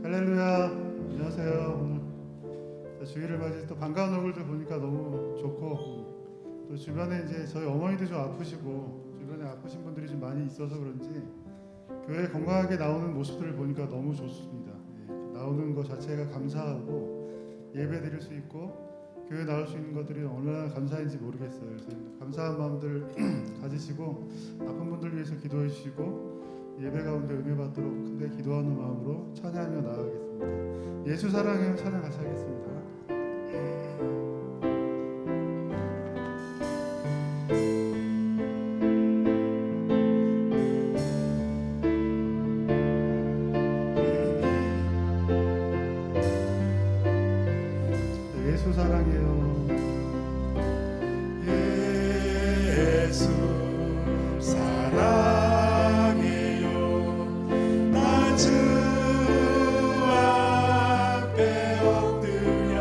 할렐루야. 안녕하세요. 오늘 주일을 맞이 또 반가운 얼굴들 보니까 너무 좋고, 또 주변에 이제 저희 어머니도 좀 아프시고 주변에 아프신 분들이 좀 많이 있어서 그런지 교회 건강하게 나오는 모습들을 보니까 너무 좋습니다. 나오는 것 자체가 감사하고 예배 드릴 수 있고 교회 나올 수 있는 것들이 얼마나 감사한지 모르겠어요. 그래서 감사한 마음들 가지시고 아픈 분들 위해서 기도해 주시고 예배 가운데 은혜 받도록 크게 기도하는 마음으로 찬양하며 나아가겠습니다. 예수 사랑해요 찬양 같이 하겠습니다. 예수 사랑해요. 예수 사랑해요. 나 주 앞에 엎드려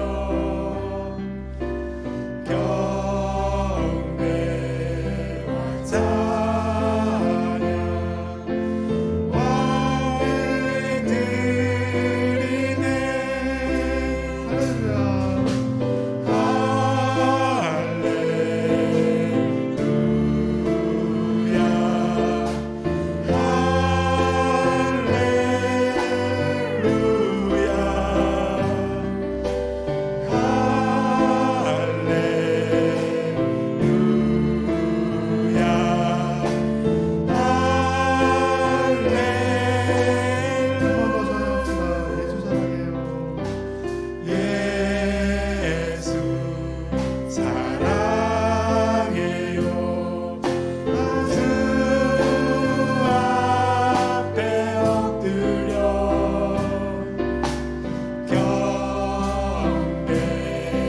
경배와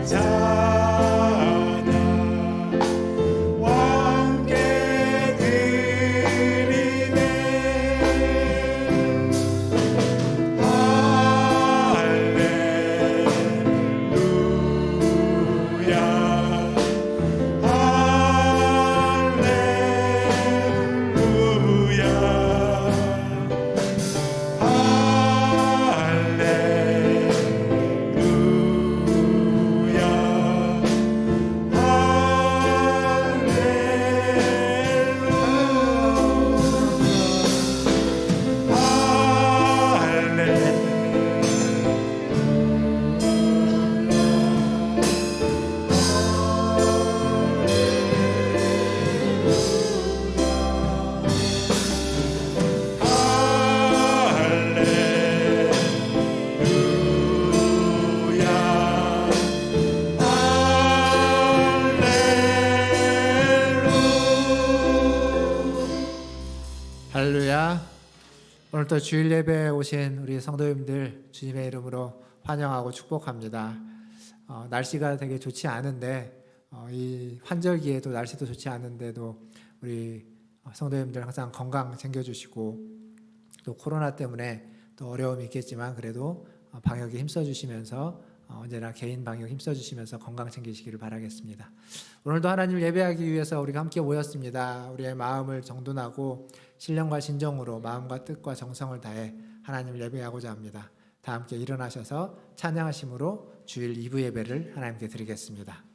찬양 왕께 드리네. 할렐루야. 오늘도 주일 예배에 오신 우리 성도님들 주님의 이름으로 환영하고 축복합니다. 날씨가 되게 좋지 않은데 이 환절기에도 날씨도 좋지 않은데도 우리 성도님들 항상 건강 챙겨주시고 또 코로나 때문에 또 어려움이 있겠지만 그래도 방역에 힘써주시면서 언제나 개인 방역 힘써주시면서 건강 챙기시기를 바라겠습니다. 오늘도 하나님을 예배하기 위해서 우리가 함께 모였습니다. 우리의 마음을 정돈하고 신령과 신정으로 마음과 뜻과 정성을 다해 하나님을 예배하고자 합니다. 다 함께 일어나셔서 찬양하심으로 주일 2부 예배를 하나님께 드리겠습니다.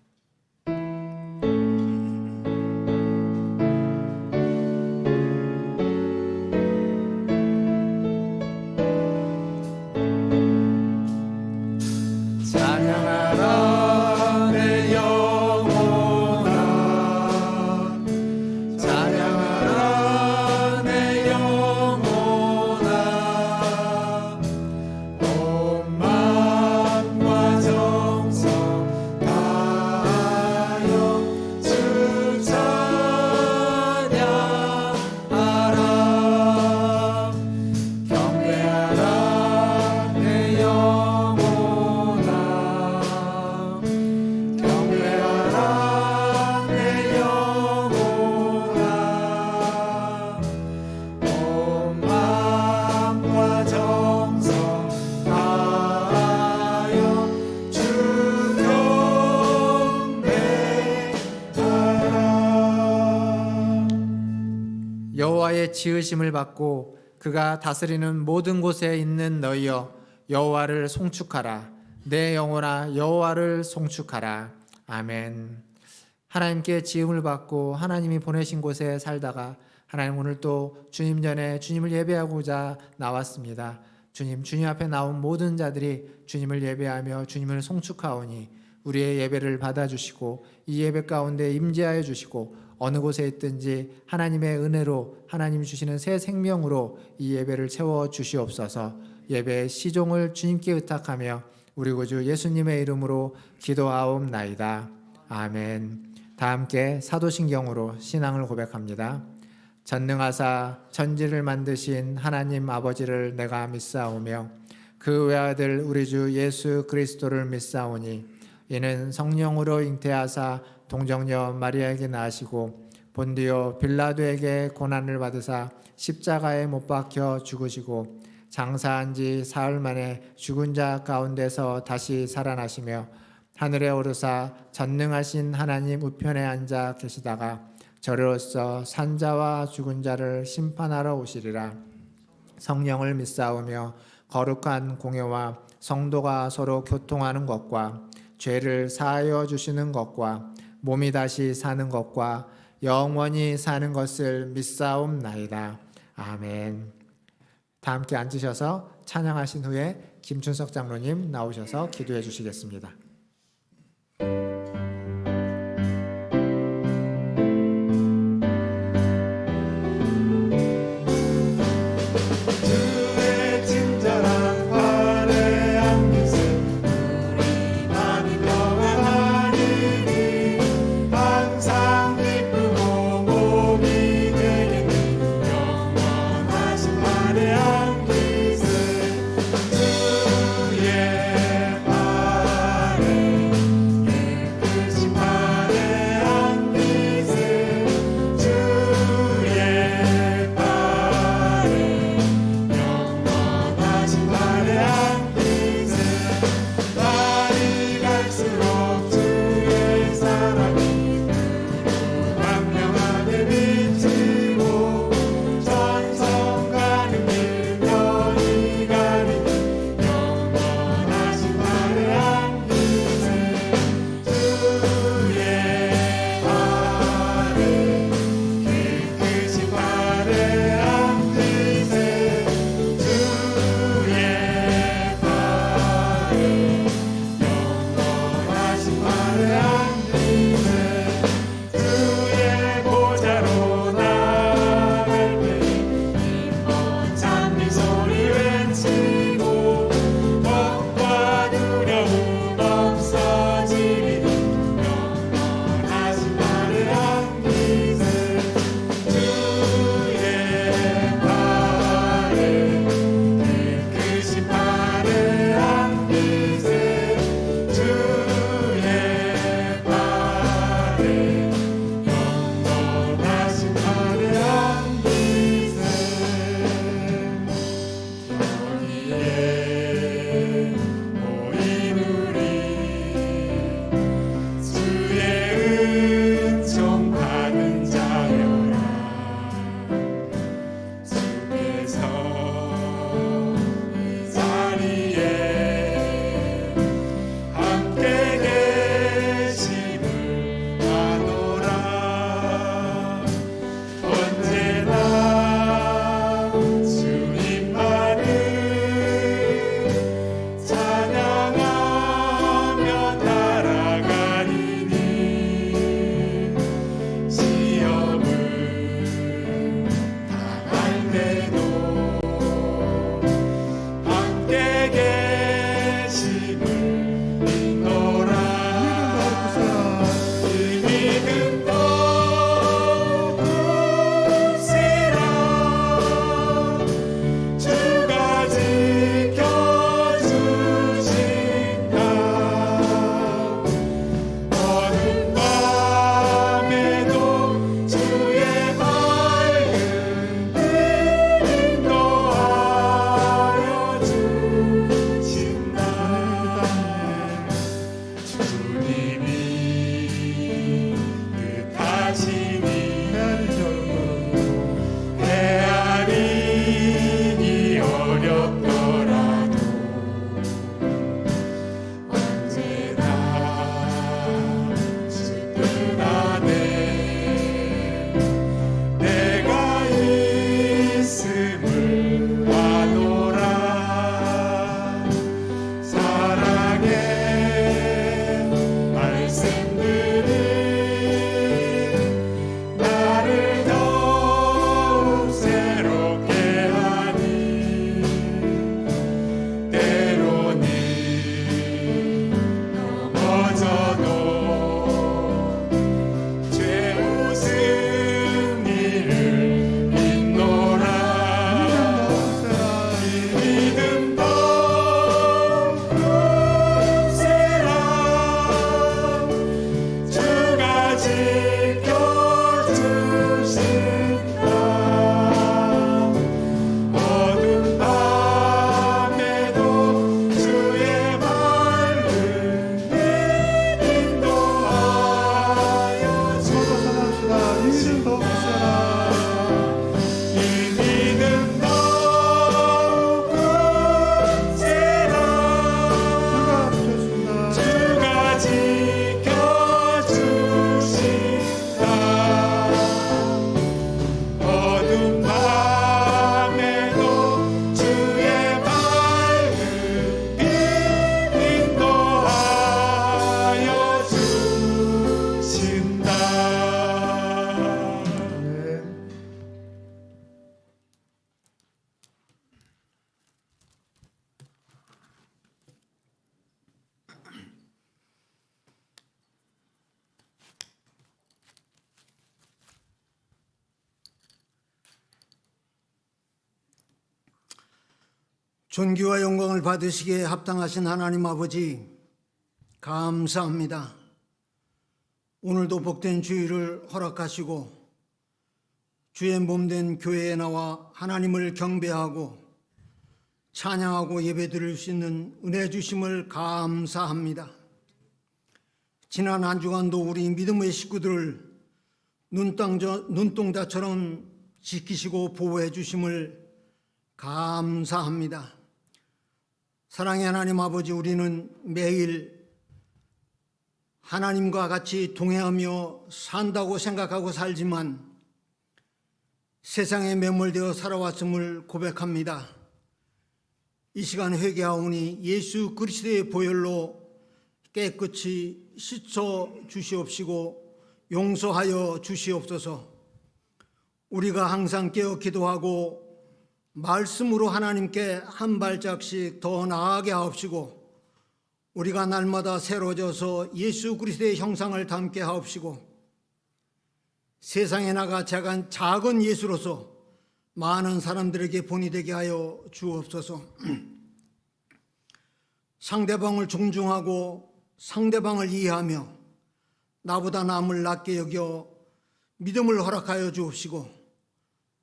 찬양하라 내 영혼아, 찬양하라 내 영혼아, 온 마음과 정성 다하여 주 찬양하라. 경배하라 내 영혼아, 경배하라 내 영혼아, 온 마음과 정성 다하여 주 경배하라. 여호와의 지으심을 받고 그 그가 다스리는 모든 곳에 있는 너희여 여호와를 송축하라. 내 영혼아 여호와를 송축하라. 아멘. 하나님께 지음을 받고 하나님이 보내신 곳에 살다가 하나님 오늘 또 주님 전에 주님을 예배하고자 나왔습니다. 주님 앞에 나온 모든 자들이 주님을 예배하며 주님을 송축하오니 우리의 예배를 받아주시고 이 예배 가운데 임재하여 주시고 어느 곳에 있든지 하나님의 은혜로 하나님 주시는 새 생명으로 이 예배를 채워 주시옵소서. 예배의 시종을 주님께 의탁하며 우리 구주 예수님의 이름으로 기도하옵나이다. 아멘. 다 함께 사도신경으로 신앙을 고백합니다. 전능하사 천지를 만드신 하나님 아버지를 내가 믿사오며 그 외아들 우리 주 예수 그리스도를 믿사오니 이는 성령으로 잉태하사 동정녀 마리아에게 낳으시고 본디오 빌라도에게 고난을 받으사 십자가에 못 박혀 죽으시고 장사한 지 사흘 만에 죽은 자 가운데서 다시 살아나시며 하늘에 오르사 전능하신 하나님 우편에 앉아 계시다가 저리로서 산자와 죽은 자를 심판하러 오시리라. 성령을 믿사오며 거룩한 공회와 성도가 서로 교통하는 것과 죄를 사하여 주시는 것과 몸이 다시 사는 것과 영원히 사는 것을 믿사옵나이다. 아멘. 다 함께 앉으셔서 찬양하신 후에 김춘석 장로님 나오셔서 기도해 주시겠습니다. 주의 친절한 화려한 빛은 우리 마음이 평안하리니 항상 기쁘고 복이 되는 영원하신 화려한 빛은 주의 발에 존귀와 영광을 받으시기에 합당하신 하나님 아버지, 감사합니다. 오늘도 복된 주일을 허락하시고 주의 몸된 교회에 나와 하나님을 경배하고 찬양하고 예배드릴 수 있는 은혜 주심을 감사합니다. 지난 한 주간도 우리 믿음의 식구들을 눈동자처럼 지키시고 보호해 주심을 감사합니다. 사랑의 하나님 아버지, 우리는 매일 하나님과 같이 동행하며 산다고 생각하고 살지만 세상에 매몰되어 살아왔음을 고백합니다. 이 시간 회개하오니 예수 그리스도의 보혈로 깨끗이 씻어 주시옵시고 용서하여 주시옵소서. 우리가 항상 깨어 기도하고 말씀으로 하나님께 한 발짝씩 더 나아가게 하옵시고 우리가 날마다 새로워져서 예수 그리스도의 형상을 담게 하옵시고 세상에 나가 작은 예수로서 많은 사람들에게 본이 되게 하여 주옵소서. 상대방을 존중하고 상대방을 이해하며 나보다 남을 낮게 여겨 믿음을 허락하여 주옵시고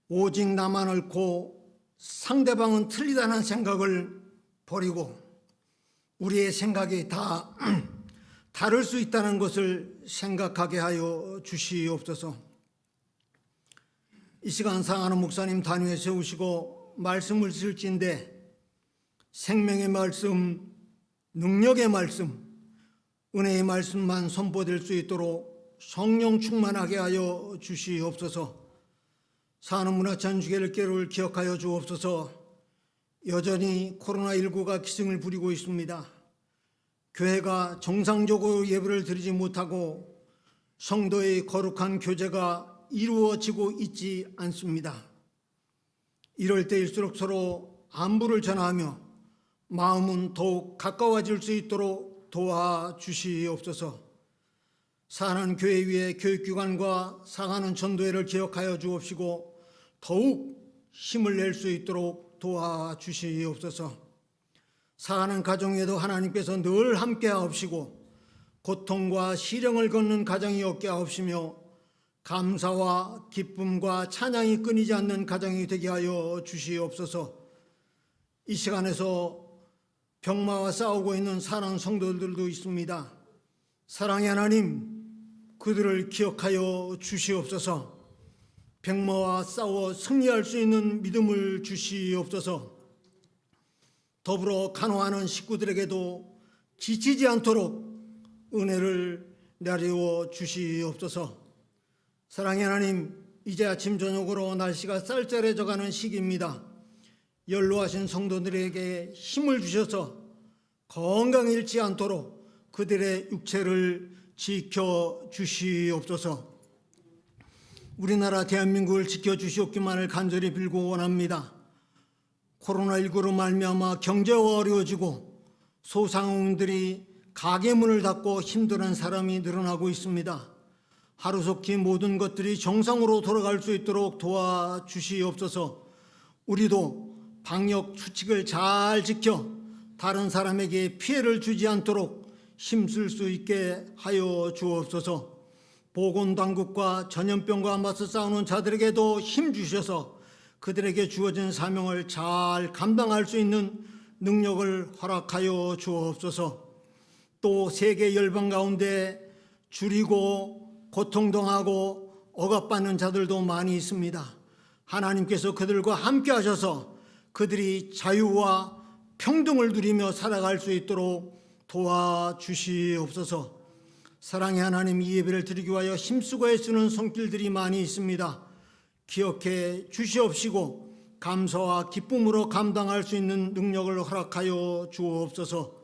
오직 나만 옳고 상대방은 틀리다는 생각을 버리고 우리의 생각이 다 다를 수 있다는 것을 생각하게 하여 주시옵소서. 이 시간 사랑하는 목사님 단위에 세우시고 말씀을 쓸진데 생명의 말씀, 능력의 말씀, 은혜의 말씀만 선포될 수 있도록 성령 충만하게 하여 주시옵소서. 사는 문화찬 주일교회를 기억하여 주옵소서. 여전히 코로나19가 기승을 부리고 있습니다. 교회가 정상적으로 예배를 드리지 못하고 성도의 거룩한 교제가 이루어지고 있지 않습니다. 이럴 때일수록 서로 안부를 전하며 마음은 더욱 가까워질 수 있도록 도와주시옵소서. 사는 교회 위에 교육기관과 사가는 전도회를 기억하여 주옵시고 더욱 힘을 낼 수 있도록 도와주시옵소서. 사는 가정에도 하나님께서 늘 함께 하옵시고 고통과 시련을 걷는 가정이 없게 하옵시며 감사와 기쁨과 찬양이 끊이지 않는 가정이 되게 하여 주시옵소서. 이 시간에서 병마와 싸우고 있는 사랑하는 성도들도 있습니다. 사랑의 하나님, 그들을 기억하여 주시옵소서. 병마와 싸워 승리할 수 있는 믿음을 주시옵소서. 더불어 간호하는 식구들에게도 지치지 않도록 은혜를 내려 주시옵소서. 사랑의 하나님, 이제 아침 저녁으로 날씨가 쌀쌀해져가는 시기입니다. 연로하신 성도들에게 힘을 주셔서 건강 잃지 않도록 그들의 육체를 지켜 주시옵소서. 우리나라 대한민국을 지켜 주시옵기만을 간절히 빌고 원합니다. 코로나19로 말미암아 경제가 어려워지고 소상공인들이 가게 문을 닫고 힘들어하는 사람이 늘어나고 있습니다. 하루속히 모든 것들이 정상으로 돌아갈 수 있도록 도와주시옵소서. 우리도 방역 수칙을 잘 지켜 다른 사람에게 피해를 주지 않도록 힘쓸 수 있게 하여 주옵소서. 보건당국과 전염병과 맞서 싸우는 자들에게도 힘 주셔서 그들에게 주어진 사명을 잘 감당할 수 있는 능력을 허락하여 주옵소서. 또 세계 열방 가운데 줄이고 고통당하고 억압받는 자들도 많이 있습니다. 하나님께서 그들과 함께 하셔서 그들이 자유와 평등을 누리며 살아갈 수 있도록 도와주시옵소서. 사랑의 하나님, 이 예배를 드리기 위하여 힘쓰고 애쓰는 손길들이 많이 있습니다. 기억해 주시옵시고 감사와 기쁨으로 감당할 수 있는 능력을 허락하여 주옵소서.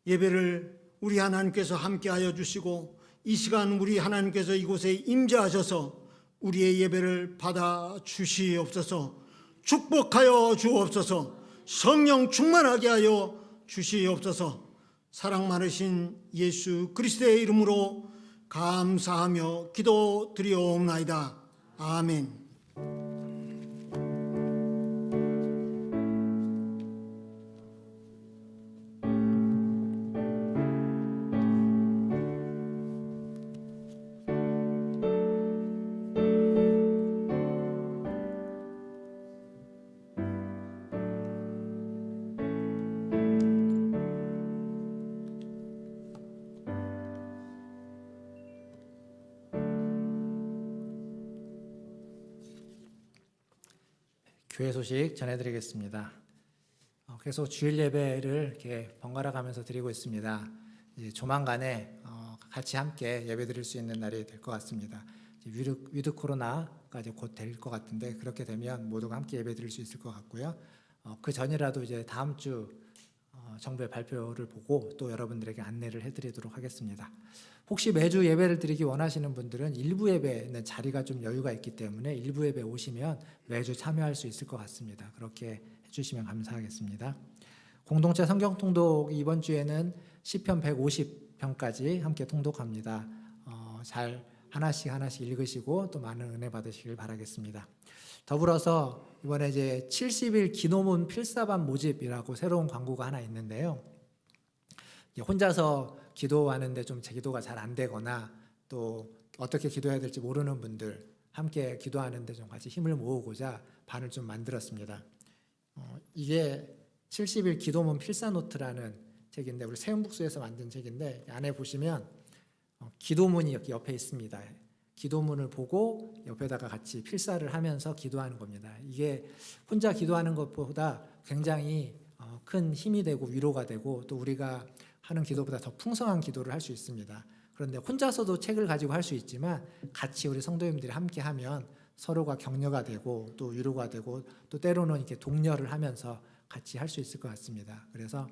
예배를 우리 하나님께서 함께하여 주시고 이 시간 우리 하나님께서 이곳에 임재하셔서 우리의 예배를 받아 주시옵소서. 축복하여 주옵소서. 성령 충만하게 하여 주시옵소서. 사랑 많으신 예수 그리스도의 이름으로 감사하며 기도드리옵나이다. 아멘. 교회 소식 전해드리겠습니다. 계속 주일 예배를 이렇게 번갈아 가면서 드리고 있습니다. 이제 조만간에 같이 함께 예배 드릴 수 있는 날이 될 것 같습니다. 위드 코로나가 이제 곧 될 것 같은데 그렇게 되면 모두가 함께 예배 드릴 수 있을 것 같고요. 그 전이라도 이제 다음 주 정부의 발표를 보고 또 여러분들에게 안내를 해드리도록 하겠습니다. 혹시 매주 예배를 드리기 원하시는 분들은 일부 예배는 자리가 좀 여유가 있기 때문에 일부 예배 오시면 매주 참여할 수 있을 것 같습니다. 그렇게 해주시면 감사하겠습니다. 공동체 성경 통독 이번 주에는 시편 150편까지 함께 통독합니다. 잘 하나씩 읽으시고 또 많은 은혜 받으시길 바라겠습니다. 더불어서 이번에 이제 70일 기도문 필사반 모집이라고 새로운 광고가 하나 있는데요. 혼자서 기도하는데 좀 제 기도가 잘 안 되거나 또 어떻게 기도해야 될지 모르는 분들 함께 기도하는데 좀 같이 힘을 모으고자 반을 좀 만들었습니다. 이게 70일 기도문 필사노트라는 책인데 우리 세운북수에서 만든 책인데 안에 보시면 기도문이 여기 옆에 있습니다. 기도문을 보고 옆에다가 같이 필사를 하면서 기도하는 겁니다. 이게 혼자 기도하는 것보다 굉장히 큰 힘이 되고 위로가 되고 또 우리가 하는 기도보다 더 풍성한 기도를 할 수 있습니다. 그런데 혼자서도 책을 가지고 할 수 있지만 같이 우리 성도님들이 함께 하면 서로가 격려가 되고 또 위로가 되고 또 때로는 이렇게 독려를 하면서 같이 할 수 있을 것 같습니다. 그래서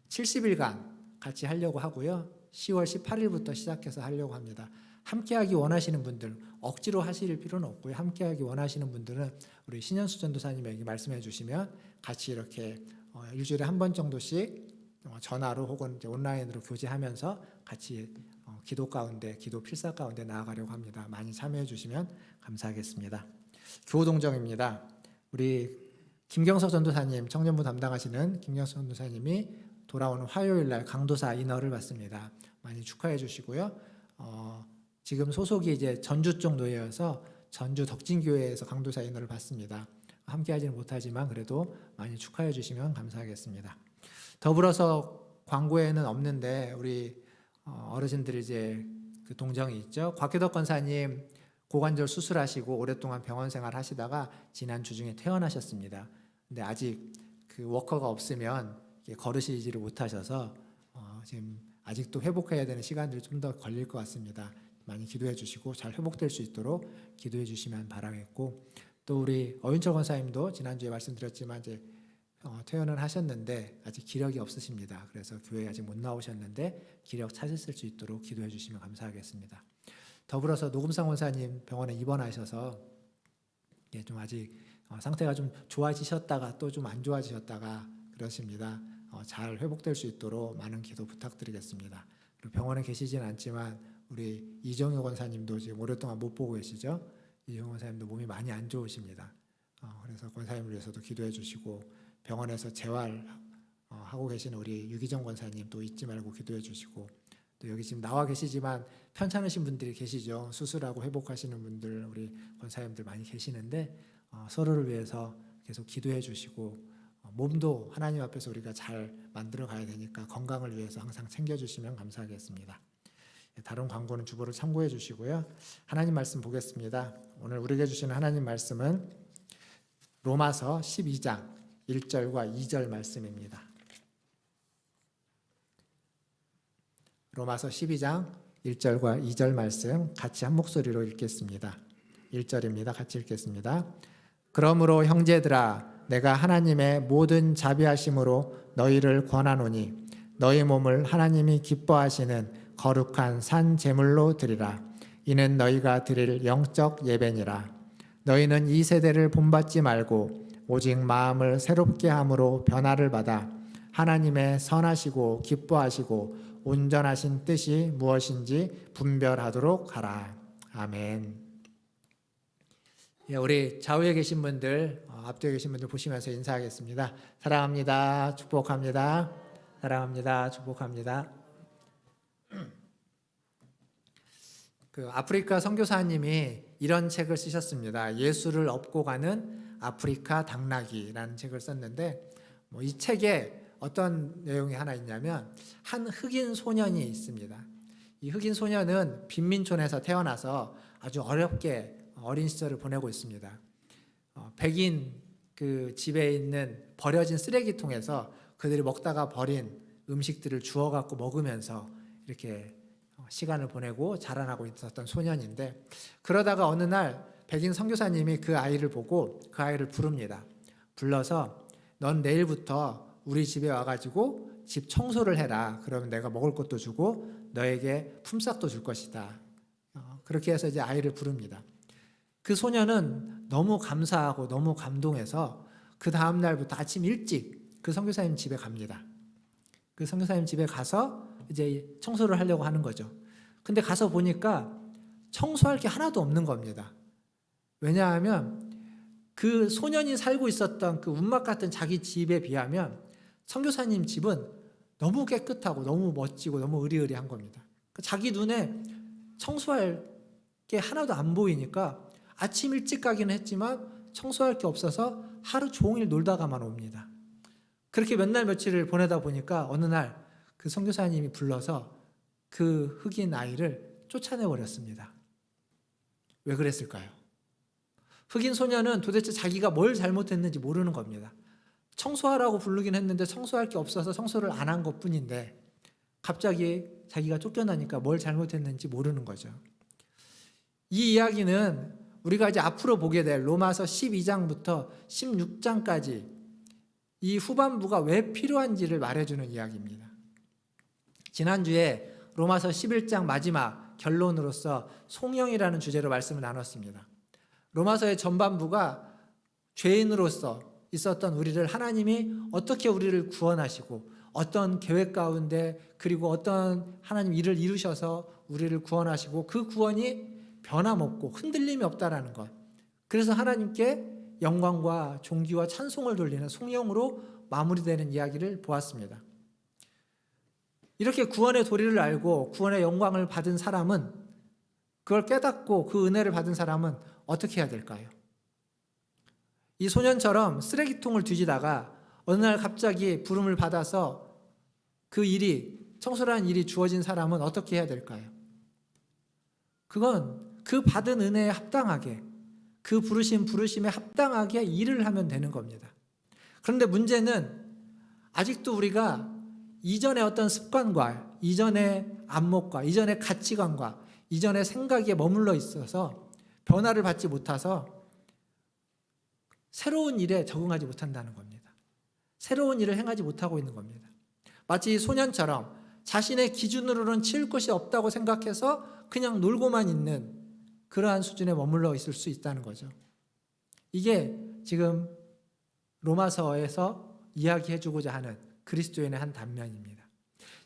70일간 같이 하려고 하고요. 10월 18일부터 시작해서 하려고 합니다. 함께하기 원하시는 분들 억지로 하실 필요는 없고요. 함께하기 원하시는 분들은 우리 신현수 전도사님에게 말씀해 주시면 같이 이렇게 일주일에 한 번 정도씩 전화로 혹은 이제 온라인으로 교제하면서 같이 기도 가운데 기도 필사 가운데 나아가려고 합니다. 많이 참여해 주시면 감사하겠습니다. 교우동정입니다. 우리 김경석 전도사님 청년부 담당하시는 김경석 전도사님이 돌아오는 화요일 날 강도사 인허를 받습니다. 많이 축하해 주시고요. 지금 소속이 이제 전주 쪽 노예여서 전주 덕진교회에서 강도사 인허를 받습니다. 함께 하지는 못하지만 그래도 많이 축하해 주시면 감사하겠습니다. 더불어서 광고에는 없는데 우리 어르신들이 이제 그 동정이 있죠. 곽혜덕 권사님 고관절 수술하시고 오랫동안 병원 생활 하시다가 지난 주중에 퇴원하셨습니다. 근데 아직 그 워커가 없으면 걸으시지를 못하셔서 지금 아직도 회복해야 되는 시간들이 좀 더 걸릴 것 같습니다. 많이 기도해 주시고 잘 회복될 수 있도록 기도해 주시면 바라겠고 또 우리 어윤철 권사님도 지난주에 말씀드렸지만 이제 퇴원을 하셨는데 아직 기력이 없으십니다. 그래서 교회에 아직 못 나오셨는데 기력 찾으실 수 있도록 기도해 주시면 감사하겠습니다. 더불어서 노금상 원사님 병원에 입원하셔서 좀 아직 상태가 좀 좋아지셨다가 또 좀 안 좋아지셨다가 그러십니다. 잘 회복될 수 있도록 많은 기도 부탁드리겠습니다. 그리고 병원에 계시지는 않지만 우리 이정효 권사님도 지금 오랫동안 못 보고 계시죠? 이정효 권사님도 몸이 많이 안 좋으십니다. 그래서 권사님을 위해서도 기도해 주시고 병원에서 재활하고 계시는 우리 유기정 권사님 또 잊지 말고 기도해 주시고 또 여기 지금 나와 계시지만 편찮으신 분들이 계시죠. 수술하고 회복하시는 분들 우리 권사님들 많이 계시는데 서로를 위해서 계속 기도해 주시고 몸도 하나님 앞에서 우리가 잘 만들어 가야 되니까 건강을 위해서 항상 챙겨주시면 감사하겠습니다. 다른 광고는 주보를 참고해 주시고요. 하나님 말씀 보겠습니다. 오늘 우리에게 주시는 하나님 말씀은 로마서 12장 1절과 2절 말씀입니다. 로마서 12장 1절과 2절 말씀 같이 한 목소리로 읽겠습니다. 1절입니다. 같이 읽겠습니다. 그러므로 형제들아 내가 하나님의 모든 자비하심으로 너희를 권하노니 너희 몸을 하나님이 기뻐하시는 거룩한 산 제물로 드리라. 이는 너희가 드릴 영적 예배니라. 너희는 이 세대를 본받지 말고 오직 마음을 새롭게 함으로 변화를 받아 하나님의 선하시고 기뻐하시고 온전하신 뜻이 무엇인지 분별하도록 하라. 아멘. 우리 좌우에 계신 분들, 앞뒤에 계신 분들 보시면서 인사하겠습니다. 사랑합니다. 축복합니다. 사랑합니다. 축복합니다. 그 아프리카 선교사님이 이런 책을 쓰셨습니다. 예수를 업고 가는 아프리카 당나귀라는 책을 썼는데 이 책에 어떤 내용이 하나 있냐면 한 흑인 소년이 있습니다. 이 흑인 소년은 빈민촌에서 태어나서 아주 어렵게 어린 시절을 보내고 있습니다. 백인 그 집에 있는 버려진 쓰레기통에서 그들이 먹다가 버린 음식들을 주워 갖고 먹으면서 이렇게 시간을 보내고 자라나고 있었던 소년인데, 그러다가 어느 날 백인 선교사님이 그 아이를 보고 그 아이를 부릅니다. 불러서 넌 내일부터 우리 집에 와가지고 집 청소를 해라. 그러면 내가 먹을 것도 주고 너에게 품삯도 줄 것이다. 그렇게 해서 이제 아이를 부릅니다. 그 소년은 너무 감사하고 너무 감동해서 그 다음 날부터 아침 일찍 그 선교사님 집에 갑니다. 그 선교사님 집에 가서 이제 청소를 하려고 하는 거죠. 근데 가서 보니까 청소할 게 하나도 없는 겁니다. 왜냐하면 그 소년이 살고 있었던 그 운막 같은 자기 집에 비하면 선교사님 집은 너무 깨끗하고 너무 멋지고 너무 으리으리한 겁니다. 자기 눈에 청소할 게 하나도 안 보이니까 아침 일찍 가기는 했지만 청소할 게 없어서 하루 종일 놀다가만 옵니다. 그렇게 몇 날 며칠을 보내다 보니까 어느 날 그 선교사님이 불러서 그 흑인 아이를 쫓아내 버렸습니다. 왜 그랬을까요? 흑인 소년은 도대체 자기가 뭘 잘못했는지 모르는 겁니다. 청소하라고 부르긴 했는데 청소할 게 없어서 청소를 안 한 것뿐인데 갑자기 자기가 쫓겨나니까 뭘 잘못했는지 모르는 거죠. 이 이야기는 우리가 이제 앞으로 보게 될 로마서 12장부터 16장까지 이 후반부가 왜 필요한지를 말해주는 이야기입니다. 지난주에 로마서 11장 마지막 결론으로서 송영이라는 주제로 말씀을 나눴습니다. 로마서의 전반부가 죄인으로서 있었던 우리를 하나님이 어떻게 우리를 구원하시고 어떤 계획 가운데 그리고 어떤 하나님 일을 이루셔서 우리를 구원하시고 그 구원이 변함없고 흔들림이 없다라는 것. 그래서 하나님께 영광과 존귀와 찬송을 돌리는 송영으로 마무리되는 이야기를 보았습니다. 이렇게 구원의 도리를 알고 구원의 영광을 받은 사람은, 그걸 깨닫고 그 은혜를 받은 사람은 어떻게 해야 될까요? 이 소년처럼 쓰레기통을 뒤지다가 어느 날 갑자기 부름을 받아서 그 일이, 청소라는 일이 주어진 사람은 어떻게 해야 될까요? 그건 그 받은 은혜에 합당하게, 그 부르심에 합당하게 일을 하면 되는 겁니다. 그런데 문제는 아직도 우리가 이전의 어떤 습관과 이전의 안목과 이전의 가치관과 이전의 생각에 머물러 있어서 변화를 받지 못해서 새로운 일에 적응하지 못한다는 겁니다. 새로운 일을 행하지 못하고 있는 겁니다. 마치 이 소년처럼 자신의 기준으로는 치울 것이 없다고 생각해서 그냥 놀고만 있는 그러한 수준에 머물러 있을 수 있다는 거죠. 이게 지금 로마서에서 이야기해주고자 하는 그리스도인의 한 단면입니다.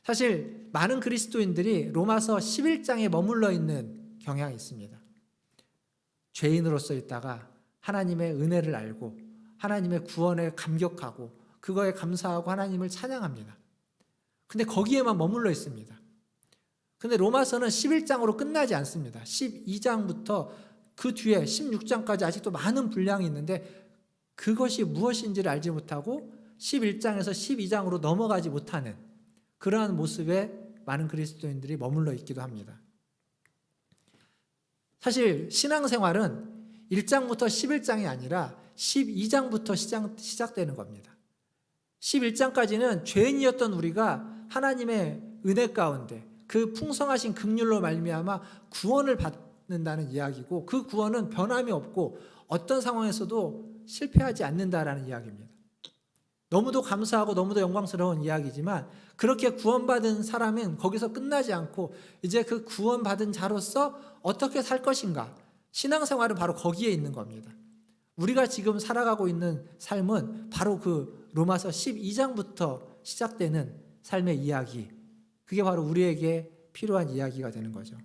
사실 많은 그리스도인들이 로마서 11장에 머물러 있는 경향이 있습니다. 죄인으로서 있다가 하나님의 은혜를 알고 하나님의 구원에 감격하고 그거에 감사하고 하나님을 찬양합니다. 근데 거기에만 머물러 있습니다. 근데 로마서는 11장으로 끝나지 않습니다. 12장부터 그 뒤에 16장까지 아직도 많은 분량이 있는데 그것이 무엇인지를 알지 못하고 11장에서 12장으로 넘어가지 못하는 그러한 모습에 많은 그리스도인들이 머물러 있기도 합니다. 사실 신앙생활은 1장부터 11장이 아니라 12장부터 시작되는 겁니다. 11장까지는 죄인이었던 우리가 하나님의 은혜 가운데 그 풍성하신 긍휼로 말미암아 구원을 받는다는 이야기고, 그 구원은 변함이 없고 어떤 상황에서도 실패하지 않는다라는 이야기입니다. 너무도 감사하고 너무도 영광스러운 이야기지만 그렇게 구원받은 사람은 거기서 끝나지 않고 이제 그 구원받은 자로서 어떻게 살 것인가, 신앙생활은 바로 거기에 있는 겁니다. 우리가 지금 살아가고 있는 삶은 바로 그 로마서 12장부터 시작되는 삶의 이야기, 그게 바로 우리에게 필요한 이야기가 되는 거죠.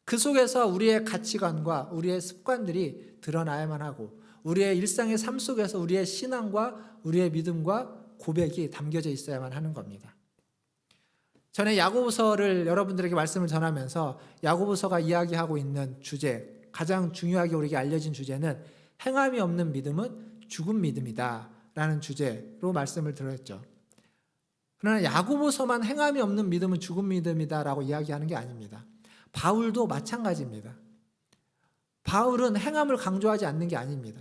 그 속에서 우리의 가치관과 우리의 습관들이 드러나야만 하고 우리의 일상의 삶 속에서 우리의 신앙과 우리의 믿음과 고백이 담겨져 있어야만 하는 겁니다. 전에 야고보서를 여러분들에게 말씀을 전하면서 야고보서가 이야기하고 있는 주제, 가장 중요하게 우리에게 알려진 주제는 행함이 없는 믿음은 죽은 믿음이다 라는 주제로 말씀을 드렸죠. 그러나 야고보서만 행함이 없는 믿음은 죽은 믿음이다 라고 이야기하는 게 아닙니다. 바울도 마찬가지입니다. 바울은 행함을 강조하지 않는 게 아닙니다.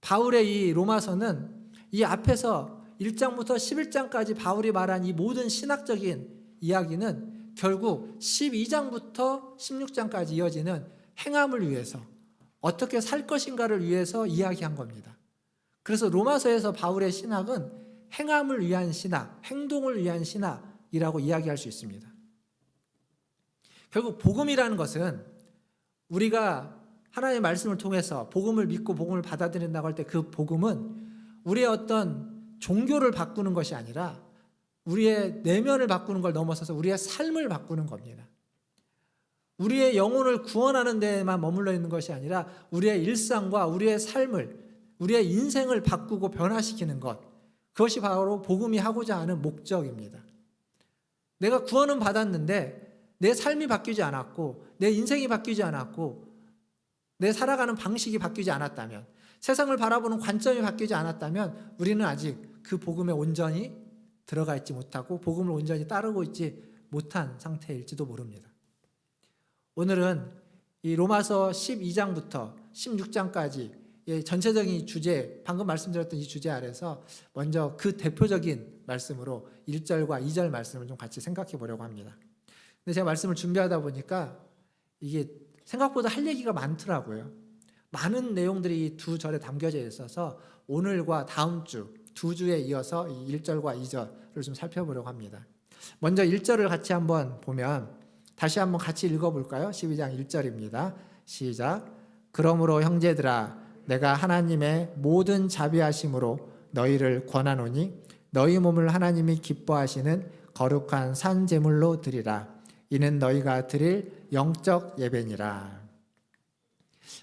바울의 이 로마서는 이 앞에서 1장부터 11장까지 바울이 말한 이 모든 신학적인 이야기는 결국 12장부터 16장까지 이어지는 행함을 위해서 어떻게 살 것인가를 위해서 이야기한 겁니다. 그래서 로마서에서 바울의 신학은 행함을 위한 신학, 행동을 위한 신학이라고 이야기할 수 있습니다. 결국 복음이라는 것은 우리가 하나님의 말씀을 통해서 복음을 믿고 복음을 받아들인다고 할 때 그 복음은 우리의 어떤 종교를 바꾸는 것이 아니라 우리의 내면을 바꾸는 걸 넘어서서 우리의 삶을 바꾸는 겁니다. 우리의 영혼을 구원하는 데에만 머물러 있는 것이 아니라 우리의 일상과 우리의 삶을, 우리의 인생을 바꾸고 변화시키는 것, 그것이 바로 복음이 하고자 하는 목적입니다. 내가 구원은 받았는데 내 삶이 바뀌지 않았고 내 인생이 바뀌지 않았고 내 살아가는 방식이 바뀌지 않았다면, 세상을 바라보는 관점이 바뀌지 않았다면 우리는 아직 그 복음에 온전히 들어가 있지 못하고 복음을 온전히 따르고 있지 못한 상태일지도 모릅니다. 오늘은 이 로마서 12장부터 16장까지 전체적인 주제, 방금 말씀드렸던 이 주제 아래서 먼저 그 대표적인 말씀으로 1절과 2절 말씀을 좀 같이 생각해 보려고 합니다. 근데 제가 말씀을 준비하다 보니까 이게 생각보다 할 얘기가 많더라고요. 많은 내용들이 두 절에 담겨져 있어서 오늘과 다음 주 두 주에 이어서 이 1절과 2절을 좀 살펴보려고 합니다. 먼저 1절을 같이 한번 보면 다시 한번 같이 읽어볼까요? 12장 1절입니다. 시작. 그러므로 형제들아 내가 하나님의 모든 자비하심으로 너희를 권하노니 너희 몸을 하나님이 기뻐하시는 거룩한 산 제물로 드리라. 이는 너희가 드릴 영적 예배니라.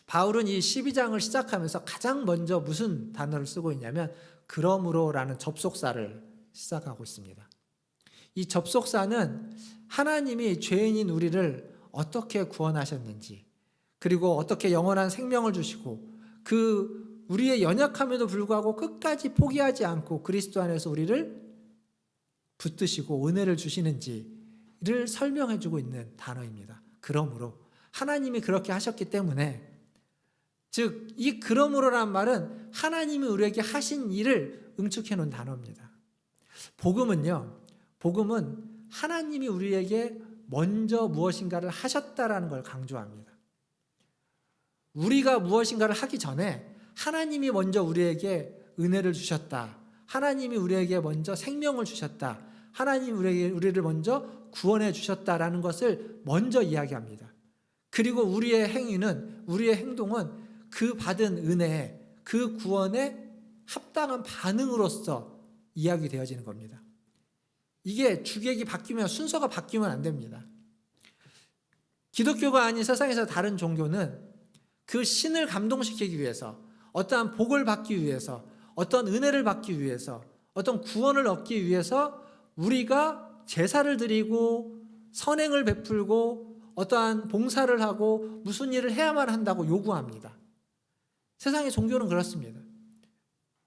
바울은 이 12장을 시작하면서 가장 먼저 무슨 단어를 쓰고 있냐면 그러므로라는 접속사를 시작하고 있습니다. 이 접속사는 하나님이 죄인인 우리를 어떻게 구원하셨는지, 그리고 어떻게 영원한 생명을 주시고 그 우리의 연약함에도 불구하고 끝까지 포기하지 않고 그리스도 안에서 우리를 붙드시고 은혜를 주시는지를 설명해주고 있는 단어입니다. 그러므로 하나님이 그렇게 하셨기 때문에, 즉 이 그러므로란 말은 하나님이 우리에게 하신 일을 응축해 놓은 단어입니다. 복음은요, 복음은 하나님이 우리에게 먼저 무엇인가를 하셨다라는 걸 강조합니다. 우리가 무엇인가를 하기 전에 하나님이 먼저 우리에게 은혜를 주셨다. 하나님이 우리에게 먼저 생명을 주셨다. 하나님이 우리를 먼저 구원해 주셨다라는 것을 먼저 이야기합니다. 그리고 우리의 행위는, 우리의 행동은 그 받은 은혜에, 그 구원에 합당한 반응으로서 이야기되어지는 겁니다. 이게 주객이 바뀌면, 순서가 바뀌면 안 됩니다. 기독교가 아닌 세상에서 다른 종교는 그 신을 감동시키기 위해서, 어떠한 복을 받기 위해서, 어떤 은혜를 받기 위해서, 어떤 구원을 얻기 위해서 우리가 제사를 드리고 선행을 베풀고 어떠한 봉사를 하고 무슨 일을 해야만 한다고 요구합니다. 세상의 종교는 그렇습니다.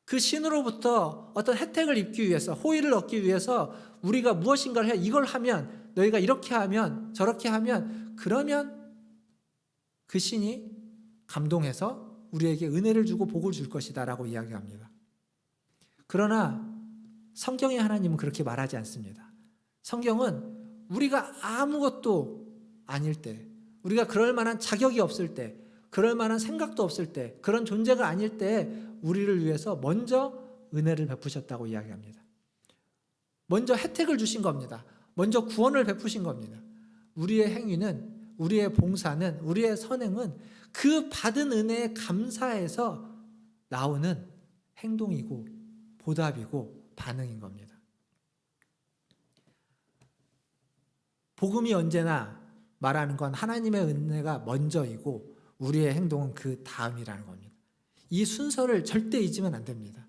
그 신으로부터 어떤 혜택을 입기 위해서, 호의를 얻기 위해서 우리가 무엇인가를 해, 이걸 하면, 너희가 이렇게 하면, 저렇게 하면, 그러면 그 신이 감동해서 우리에게 은혜를 주고 복을 줄 것이다 라고 이야기합니다. 그러나 성경의 하나님은 그렇게 말하지 않습니다. 성경은 우리가 아무것도 아닐 때, 우리가 그럴 만한 자격이 없을 때, 그럴 만한 생각도 없을 때, 그런 존재가 아닐 때 우리를 위해서 먼저 은혜를 베푸셨다고 이야기합니다. 먼저 혜택을 주신 겁니다. 먼저 구원을 베푸신 겁니다. 우리의 행위는, 우리의 봉사는, 우리의 선행은 그 받은 은혜에 감사해서 나오는 행동이고 보답이고 반응인 겁니다. 복음이 언제나 말하는 건 하나님의 은혜가 먼저이고 우리의 행동은 그 다음이라는 겁니다. 이 순서를 절대 잊으면 안 됩니다.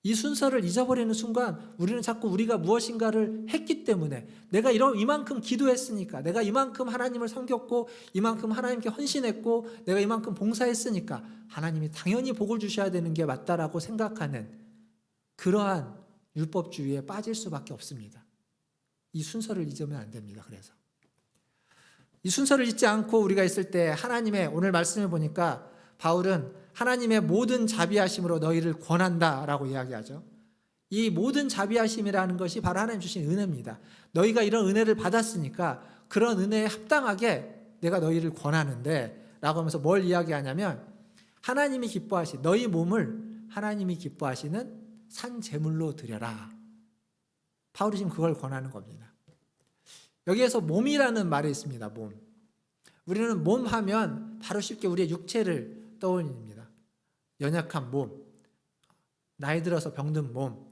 이 순서를 잊어버리는 순간 우리는 자꾸 우리가 무엇인가를 했기 때문에, 내가 이만큼 기도했으니까, 내가 이만큼 하나님을 섬겼고 이만큼 하나님께 헌신했고 내가 이만큼 봉사했으니까 하나님이 당연히 복을 주셔야 되는 게 맞다라고 생각하는 그러한 율법주의에 빠질 수밖에 없습니다. 이 순서를 잊으면 안 됩니다. 그래서 이 순서를 잊지 않고 우리가 있을 때 하나님의, 오늘 말씀을 보니까 바울은 하나님의 모든 자비하심으로 너희를 권한다라고 이야기하죠. 이 모든 자비하심이라는 것이 바로 하나님 주신 은혜입니다. 너희가 이런 은혜를 받았으니까 그런 은혜에 합당하게 내가 너희를 권하는데 라고 하면서 뭘 이야기하냐면 하나님이 기뻐하시 너희 몸을 하나님이 기뻐하시는 산 제물로 드려라. 바울이 지금 그걸 권하는 겁니다. 여기에서 몸이라는 말이 있습니다. 몸. 우리는 몸 하면 바로 쉽게 우리의 육체를 떠올립니다. 연약한 몸, 나이 들어서 병든 몸,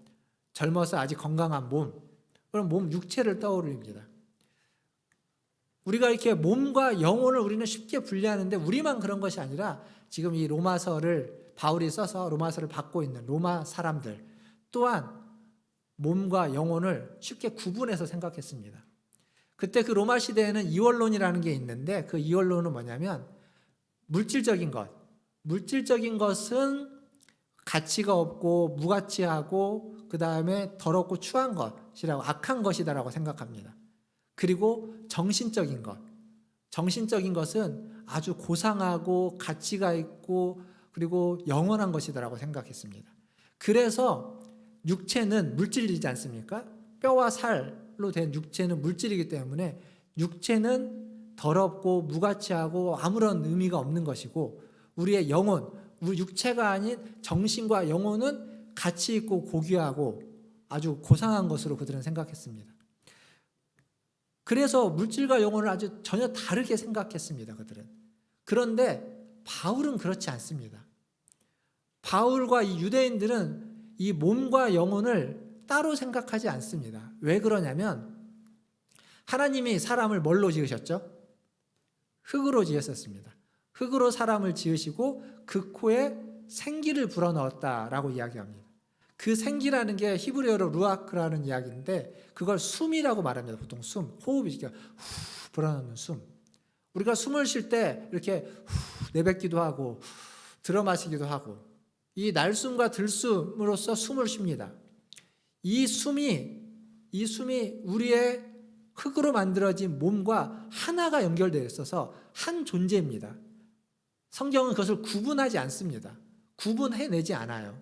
젊어서 아직 건강한 몸, 그런 몸 육체를 떠올립니다. 우리가 이렇게 몸과 영혼을 우리는 쉽게 분리하는데 우리만 그런 것이 아니라 지금 이 로마서를 바울이 써서 로마서를 받고 있는 로마 사람들 또한 몸과 영혼을 쉽게 구분해서 생각했습니다. 그때 그 로마 시대에는 이원론이라는 게 있는데 그 이원론은 뭐냐면 물질적인 것은 가치가 없고 무가치하고 그 다음에 더럽고 추한 것이라고 악한 것이다라고 생각합니다. 그리고 정신적인 것은 아주 고상하고 가치가 있고 그리고 영원한 것이다라고 생각했습니다. 그래서 육체는 물질이지 않습니까? 뼈와 살로 된 육체는 물질이기 때문에 육체는 더럽고 무가치하고 아무런 의미가 없는 것이고 우리의 영혼, 우리 육체가 아닌 정신과 영혼은 가치 있고 고귀하고 아주 고상한 것으로 그들은 생각했습니다. 그래서 물질과 영혼을 아주 전혀 다르게 생각했습니다. 그들은. 그런데 바울은 그렇지 않습니다. 바울과 이 유대인들은 이 몸과 영혼을 따로 생각하지 않습니다. 왜 그러냐면 하나님이 사람을 뭘로 지으셨죠? 흙으로 지으셨습니다. 흙으로 사람을 지으시고 그 코에 생기를 불어넣었다라고 이야기합니다. 그 생기라는 게 히브리어로 루아크라는 이야기인데 그걸 숨이라고 말합니다. 보통 숨, 호흡이 후 불어넣는 숨. 우리가 숨을 쉴 때 이렇게 후 내뱉기도 하고 들어 마시기도 하고 이 날숨과 들숨으로써 숨을 쉽니다. 이 숨이 우리의 흙으로 만들어진 몸과 하나가 연결되어 있어서 한 존재입니다. 성경은 그것을 구분하지 않습니다. 구분해내지 않아요.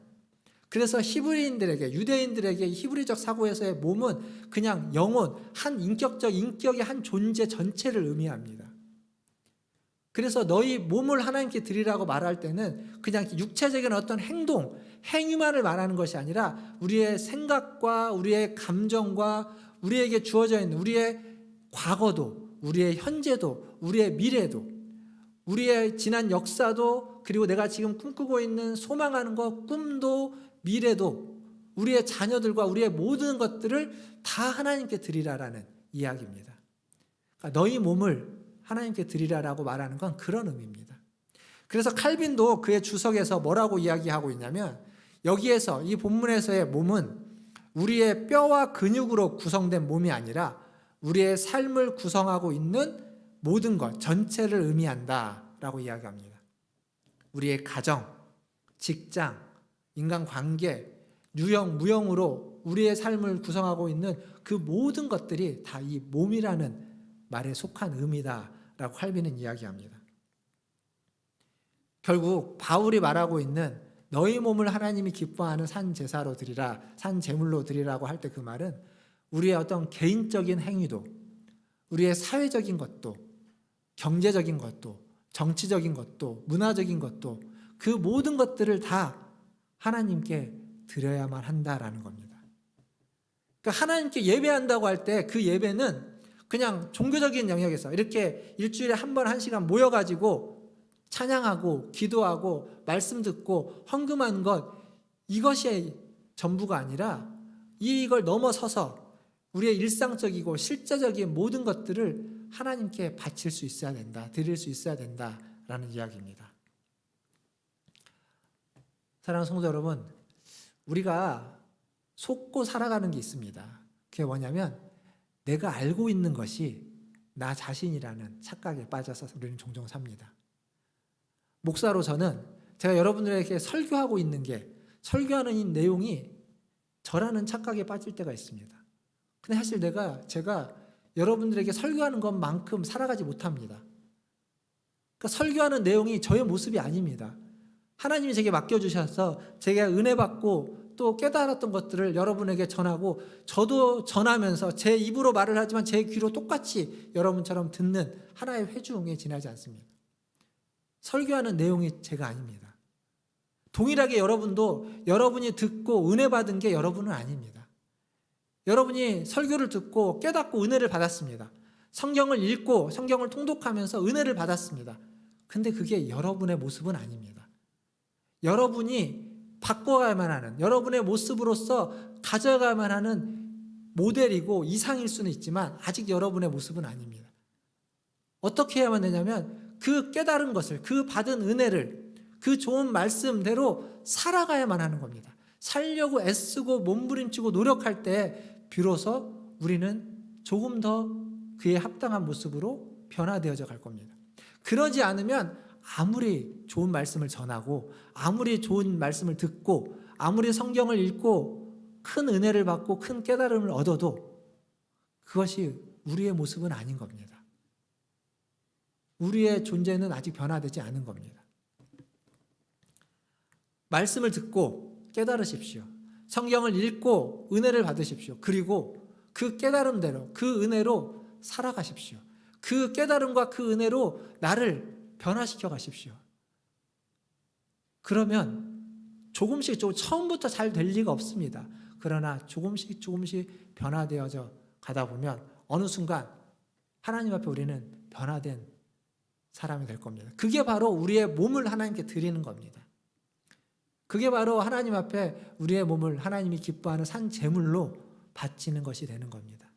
그래서 히브리인들에게 유대인들에게 히브리적 사고에서의 몸은 그냥 영혼, 한 인격의 한 존재 전체를 의미합니다. 그래서 너희 몸을 하나님께 드리라고 말할 때는 그냥 육체적인 어떤 행위만을 말하는 것이 아니라 우리의 생각과 우리의 감정과 우리에게 주어져 있는 우리의 과거도, 우리의 현재도, 우리의 미래도, 우리의 지난 역사도, 그리고 내가 지금 꿈꾸고 있는 소망하는 것, 꿈도, 미래도, 우리의 자녀들과 우리의 모든 것들을 다 하나님께 드리라라는 이야기입니다. 그러니까 너희 몸을 하나님께 드리라라고 말하는 건 그런 의미입니다. 그래서 칼빈도 그의 주석에서 뭐라고 이야기하고 있냐면 여기에서 이 본문에서의 몸은 우리의 뼈와 근육으로 구성된 몸이 아니라 우리의 삶을 구성하고 있는 모든 것 전체를 의미한다라고 이야기합니다. 우리의 가정, 직장, 인간관계, 유형, 무형으로 우리의 삶을 구성하고 있는 그 모든 것들이 다 이 몸이라는 말에 속한 의미다라고 칼빈은 이야기합니다. 결국 바울이 말하고 있는 너희 몸을 하나님이 기뻐하는 산 제사로 드리라, 산 제물로 드리라고 할 때 그 말은 우리의 어떤 개인적인 행위도, 우리의 사회적인 것도, 경제적인 것도, 정치적인 것도, 문화적인 것도 그 모든 것들을 다 하나님께 드려야만 한다라는 겁니다. 그러니까 하나님께 예배한다고 할 때 그 예배는 그냥 종교적인 영역에서 이렇게 일주일에 한 번 1시간 모여가지고 찬양하고 기도하고 말씀 듣고 헌금하는 것 이것이 전부가 아니라 이걸 넘어서서 우리의 일상적이고 실제적인 모든 것들을 하나님께 바칠 수 있어야 된다, 드릴 수 있어야 된다라는 이야기입니다. 사랑하는 성도 여러분, 우리가 속고 살아가는 게 있습니다. 그게 뭐냐면 내가 알고 있는 것이 나 자신이라는 착각에 빠져서 우리는 종종 삽니다. 목사로 저는 제가 여러분들에게 설교하고 있는 게 설교하는 이 내용이 저라는 착각에 빠질 때가 있습니다. 근데 사실 제가 여러분들에게 설교하는 것만큼 살아가지 못합니다. 그러니까 설교하는 내용이 저의 모습이 아닙니다. 하나님이 제게 맡겨주셔서 제가 은혜 받고 또 깨달았던 것들을 여러분에게 전하고 저도 전하면서 제 입으로 말을 하지만 제 귀로 똑같이 여러분처럼 듣는 하나의 회중에 지나지 않습니다. 설교하는 내용이 제가 아닙니다. 동일하게 여러분도 여러분이 듣고 은혜 받은 게 여러분은 아닙니다. 여러분이 설교를 듣고 깨닫고 은혜를 받았습니다. 성경을 읽고 성경을 통독하면서 은혜를 받았습니다. 근데 그게 여러분의 모습은 아닙니다. 여러분이 바꿔가야만 하는, 여러분의 모습으로서 가져가야만 하는 모델이고 이상일 수는 있지만 아직 여러분의 모습은 아닙니다. 어떻게 해야만 되냐면 그 깨달은 것을, 그 받은 은혜를, 그 좋은 말씀대로 살아가야만 하는 겁니다. 살려고 애쓰고 몸부림치고 노력할 때 비로소 우리는 조금 더 그에 합당한 모습으로 변화되어져 갈 겁니다. 그러지 않으면 아무리 좋은 말씀을 전하고 아무리 좋은 말씀을 듣고 아무리 성경을 읽고 큰 은혜를 받고 큰 깨달음을 얻어도 그것이 우리의 모습은 아닌 겁니다. 우리의 존재는 아직 변화되지 않은 겁니다. 말씀을 듣고 깨달으십시오. 성경을 읽고 은혜를 받으십시오. 그리고 그 깨달음대로, 그 은혜로 살아가십시오. 그 깨달음과 그 은혜로 나를 변화시켜 가십시오. 그러면 조금씩 처음부터 잘 될 리가 없습니다. 그러나 조금씩 변화되어져 가다 보면 어느 순간 하나님 앞에 우리는 변화된 사람이 될 겁니다. 그게 바로 우리의 몸을 하나님께 드리는 겁니다. 그게 바로 하나님 앞에 우리의 몸을 하나님이 기뻐하는 산 제물로 바치는 것이 되는 겁니다.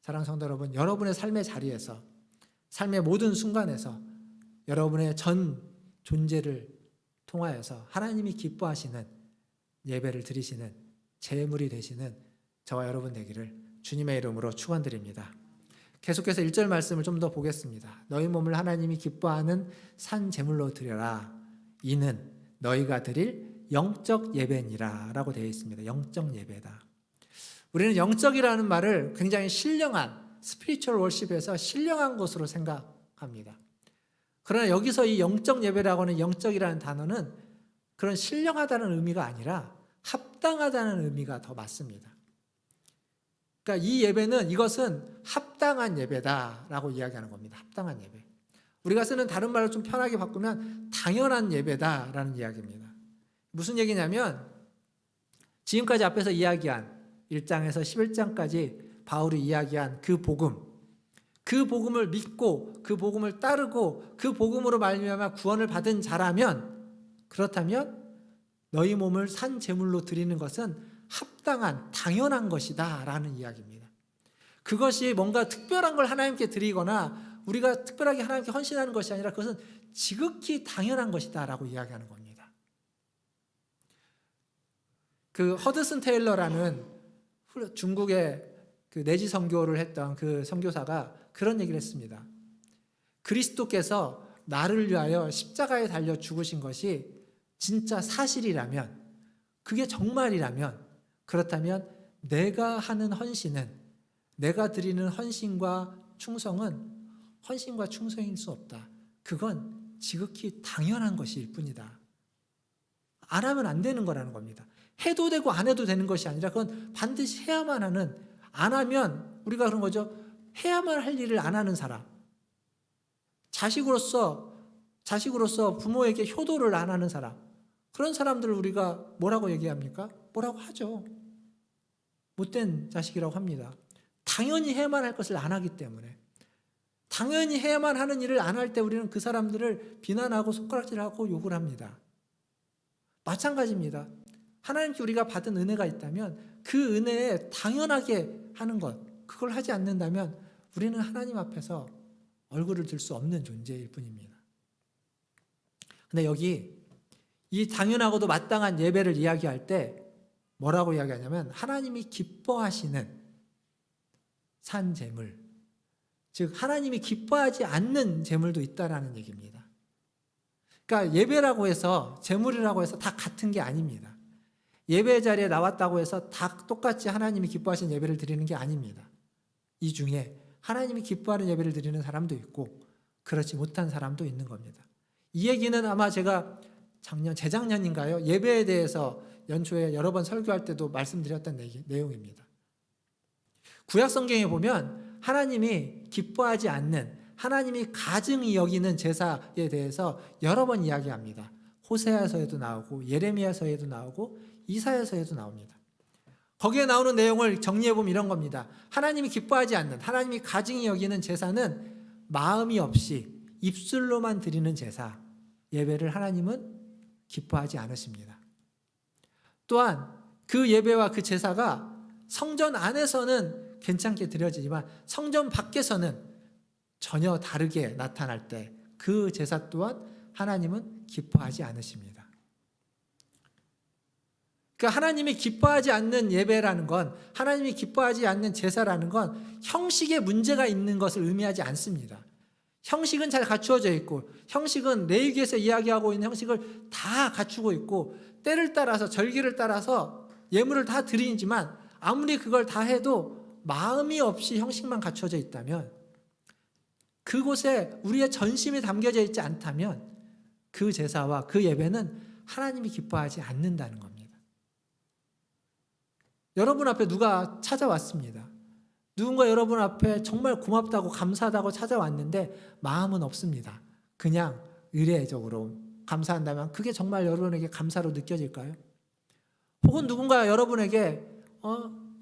사랑하는 성도 여러분, 여러분의 삶의 자리에서, 삶의 모든 순간에서 여러분의 전 존재를 통하여서 하나님이 기뻐하시는 예배를 드리시는 제물이 되시는 저와 여러분 되기를 주님의 이름으로 축원드립니다. 계속해서 1절 말씀을 좀 더 보겠습니다. 너희 몸을 하나님이 기뻐하는 산 제물로 드려라. 이는 너희가 드릴 영적 예배니라 라고 되어 있습니다. 영적 예배다. 우리는 영적이라는 말을 굉장히 신령한 스피리추얼 월십에서 신령한 것으로 생각합니다. 그러나 여기서 이 영적 예배라고 하는 영적이라는 단어는 그런 신령하다는 의미가 아니라 합당하다는 의미가 더 맞습니다. 그러니까 이 예배는 이것은 합당한 예배다라고 이야기하는 겁니다. 합당한 예배. 우리가 쓰는 다른 말을 좀 편하게 바꾸면 당연한 예배다라는 이야기입니다. 무슨 얘기냐면 지금까지 앞에서 이야기한 1장에서 11장까지 바울이 이야기한 그 복음을 믿고 그 복음을 따르고 그 복음으로 말미암아 구원을 받은 자라면, 그렇다면 너희 몸을 산 제물로 드리는 것은 합당한 당연한 것이다 라는 이야기입니다. 그것이 뭔가 특별한 걸 하나님께 드리거나 우리가 특별하게 하나님께 헌신하는 것이 아니라 그것은 지극히 당연한 것이다 라고 이야기하는 겁니다. 그 허드슨 테일러라는 중국의 그 내지 선교를 했던 그 선교사가 그런 얘기를 했습니다. 그리스도께서 나를 위하여 십자가에 달려 죽으신 것이 진짜 사실이라면, 그게 정말이라면, 그렇다면 내가 하는 헌신은, 내가 드리는 헌신과 충성은 헌신과 충성일 수 없다. 그건 지극히 당연한 것일 뿐이다. 안 하면 안 되는 거라는 겁니다. 해도 되고 안 해도 되는 것이 아니라 그건 반드시 해야만 하는, 안 하면 우리가 그런 거죠. 해야만 할 일을 안 하는 사람. 자식으로서 부모에게 효도를 안 하는 사람. 그런 사람들을 우리가 뭐라고 얘기합니까? 뭐라고 하죠. 못된 자식이라고 합니다. 당연히 해야만 할 것을 안 하기 때문에. 당연히 해야만 하는 일을 안 할 때 우리는 그 사람들을 비난하고 손가락질하고 욕을 합니다. 마찬가지입니다. 하나님께 우리가 받은 은혜가 있다면 그 은혜에 당연하게 하는 것, 그걸 하지 않는다면 우리는 하나님 앞에서 얼굴을 들 수 없는 존재일 뿐입니다. 근데 여기 이 당연하고도 마땅한 예배를 이야기할 때 뭐라고 이야기하냐면 하나님이 기뻐하시는 산 제물, 즉 하나님이 기뻐하지 않는 제물도 있다라는 얘기입니다. 그러니까 예배라고 해서, 제물이라고 해서 다 같은 게 아닙니다. 예배 자리에 나왔다고 해서 다 똑같이 하나님이 기뻐하시는 예배를 드리는 게 아닙니다. 이 중에 하나님이 기뻐하는 예배를 드리는 사람도 있고 그렇지 못한 사람도 있는 겁니다. 이 얘기는 아마 제가 재작년인가요? 예배에 대해서 연초에 여러 번 설교할 때도 말씀드렸던 내용입니다. 구약 성경에 보면 하나님이 기뻐하지 않는, 하나님이 가증히 여기는 제사에 대해서 여러 번 이야기합니다. 호세아서에도 나오고 예레미야서에도 나오고 이사야서에도 나옵니다. 거기에 나오는 내용을 정리해보면 이런 겁니다. 하나님이 기뻐하지 않는, 하나님이 가증히 여기는 제사는 마음이 없이 입술로만 드리는 제사, 예배를 하나님은 기뻐하지 않으십니다. 또한 그 예배와 그 제사가 성전 안에서는 괜찮게 드려지지만 성전 밖에서는 전혀 다르게 나타날 때 그 제사 또한 하나님은 기뻐하지 않으십니다. 그러니까 하나님이 기뻐하지 않는 예배라는 건, 하나님이 기뻐하지 않는 제사라는 건 형식에 문제가 있는 것을 의미하지 않습니다. 형식은 잘 갖추어져 있고, 형식은 레위기에서 이야기하고 있는 형식을 다 갖추고 있고, 때를 따라서 절기를 따라서 예물을 다 드리지만 아무리 그걸 다 해도 마음이 없이 형식만 갖춰져 있다면, 그곳에 우리의 전심이 담겨져 있지 않다면 그 제사와 그 예배는 하나님이 기뻐하지 않는다는 겁니다. 여러분 앞에 누가 찾아왔습니다. 누군가 여러분 앞에 정말 고맙다고 감사하다고 찾아왔는데 마음은 없습니다. 그냥 의례적으로 감사한다면 그게 정말 여러분에게 감사로 느껴질까요? 혹은 누군가 여러분에게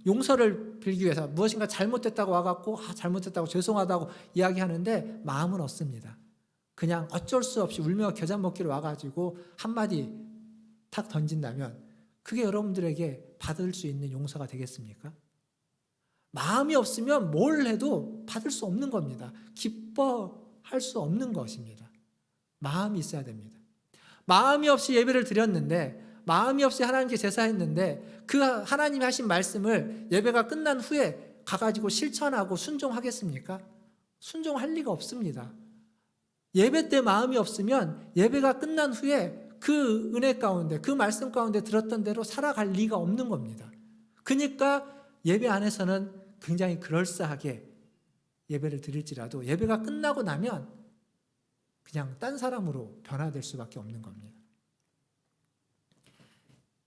용서를 빌기 위해서 무엇인가 잘못됐다고 와갖고 잘못됐다고 죄송하다고 이야기하는데 마음은 없습니다. 그냥 어쩔 수 없이 울며 겨자 먹기로 와가지고 한마디 탁 던진다면 그게 여러분들에게 받을 수 있는 용서가 되겠습니까? 마음이 없으면 뭘 해도 받을 수 없는 겁니다. 기뻐할 수 없는 것입니다. 마음이 있어야 됩니다. 마음이 없이 예배를 드렸는데, 마음이 없이 하나님께 제사했는데 그 하나님이 하신 말씀을 예배가 끝난 후에 가가지고 실천하고 순종하겠습니까? 순종할 리가 없습니다. 예배 때 마음이 없으면 예배가 끝난 후에 그 은혜 가운데, 그 말씀 가운데 들었던 대로 살아갈 리가 없는 겁니다. 그러니까 예배 안에서는 굉장히 그럴싸하게 예배를 드릴지라도 예배가 끝나고 나면 그냥 딴 사람으로 변화될 수밖에 없는 겁니다.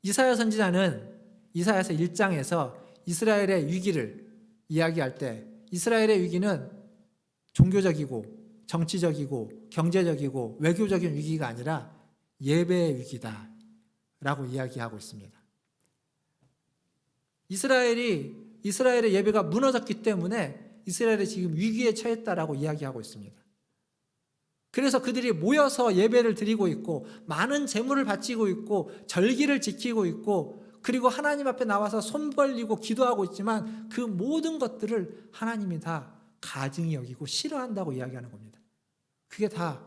이사야 선지자는 이사야서 1장에서 이스라엘의 위기를 이야기할 때 이스라엘의 위기는 종교적이고 정치적이고 경제적이고 외교적인 위기가 아니라 예배의 위기다라고 이야기하고 있습니다. 이스라엘의 예배가 무너졌기 때문에 이스라엘이 지금 위기에 처했다라고 이야기하고 있습니다. 그래서 그들이 모여서 예배를 드리고 있고 많은 제물을 바치고 있고 절기를 지키고 있고 그리고 하나님 앞에 나와서 손 벌리고 기도하고 있지만 그 모든 것들을 하나님이 다 가증히 여기고 싫어한다고 이야기하는 겁니다. 그게 다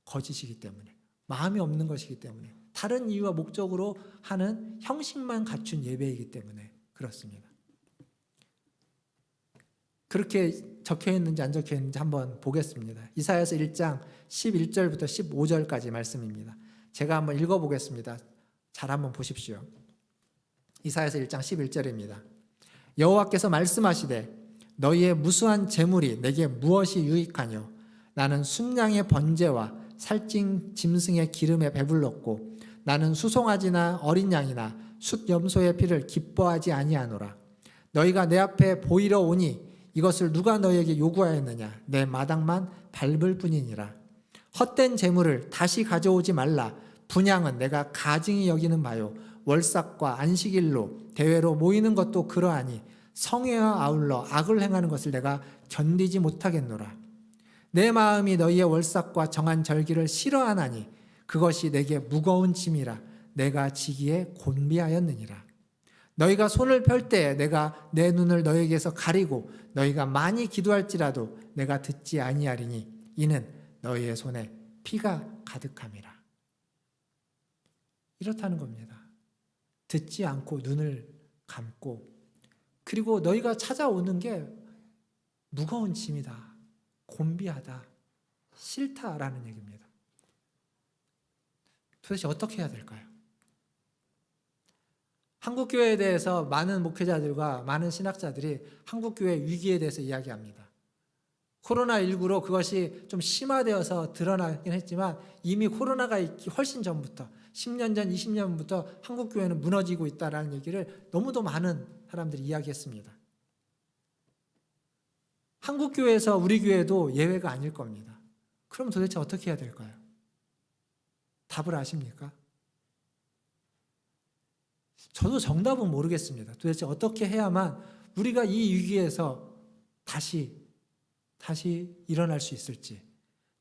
거짓이기 때문에, 마음이 없는 것이기 때문에, 다른 이유와 목적으로 하는 형식만 갖춘 예배이기 때문에 그렇습니다. 그렇게 적혀 있는지 안 적혀 있는지 한번 보겠습니다. 이사야서 1장 11절부터 15절까지 말씀입니다. 제가 한번 읽어보겠습니다. 잘 한번 보십시오. 이사야서 1장 11절입니다. 여호와께서 말씀하시되 너희의 무수한 재물이 내게 무엇이 유익하뇨? 나는 순양의 번제와 살찐 짐승의 기름에 배불렀고 나는 수송아지나 어린 양이나 숫염소의 피를 기뻐하지 아니하노라. 너희가 내 앞에 보이러 오니 이것을 누가 너희에게 요구하였느냐? 내 마당만 밟을 뿐이니라. 헛된 재물을 다시 가져오지 말라. 분향은 내가 가증히 여기는 바요. 월삭과 안식일로 대회로 모이는 것도 그러하니 성회와 아울러 악을 행하는 것을 내가 견디지 못하겠노라. 내 마음이 너희의 월삭과 정한 절기를 싫어하나니 그것이 내게 무거운 짐이라. 내가 지기에 곤비하였느니라. 너희가 손을 펼 때에 내가 내 눈을 너희에게서 가리고 너희가 많이 기도할지라도 내가 듣지 아니하리니 이는 너희의 손에 피가 가득함이라. 이렇다는 겁니다. 듣지 않고 눈을 감고 그리고 너희가 찾아오는 게 무거운 짐이다, 곤비하다, 싫다라는 얘기입니다. 도대체 어떻게 해야 될까요? 한국교회에 대해서 많은 목회자들과 많은 신학자들이 한국교회 위기에 대해서 이야기합니다. 코로나19로 그것이 좀 심화되어서 드러나긴 했지만 이미 코로나가 있기 훨씬 전부터 10년 전, 20년 전부터 한국 교회는 무너지고 있다라는 얘기를 너무도 많은 사람들이 이야기했습니다. 한국 교회에서 우리 교회도 예외가 아닐 겁니다. 그럼 도대체 어떻게 해야 될까요? 답을 아십니까? 저도 정답은 모르겠습니다. 도대체 어떻게 해야만 우리가 이 위기에서 다시 일어날 수 있을지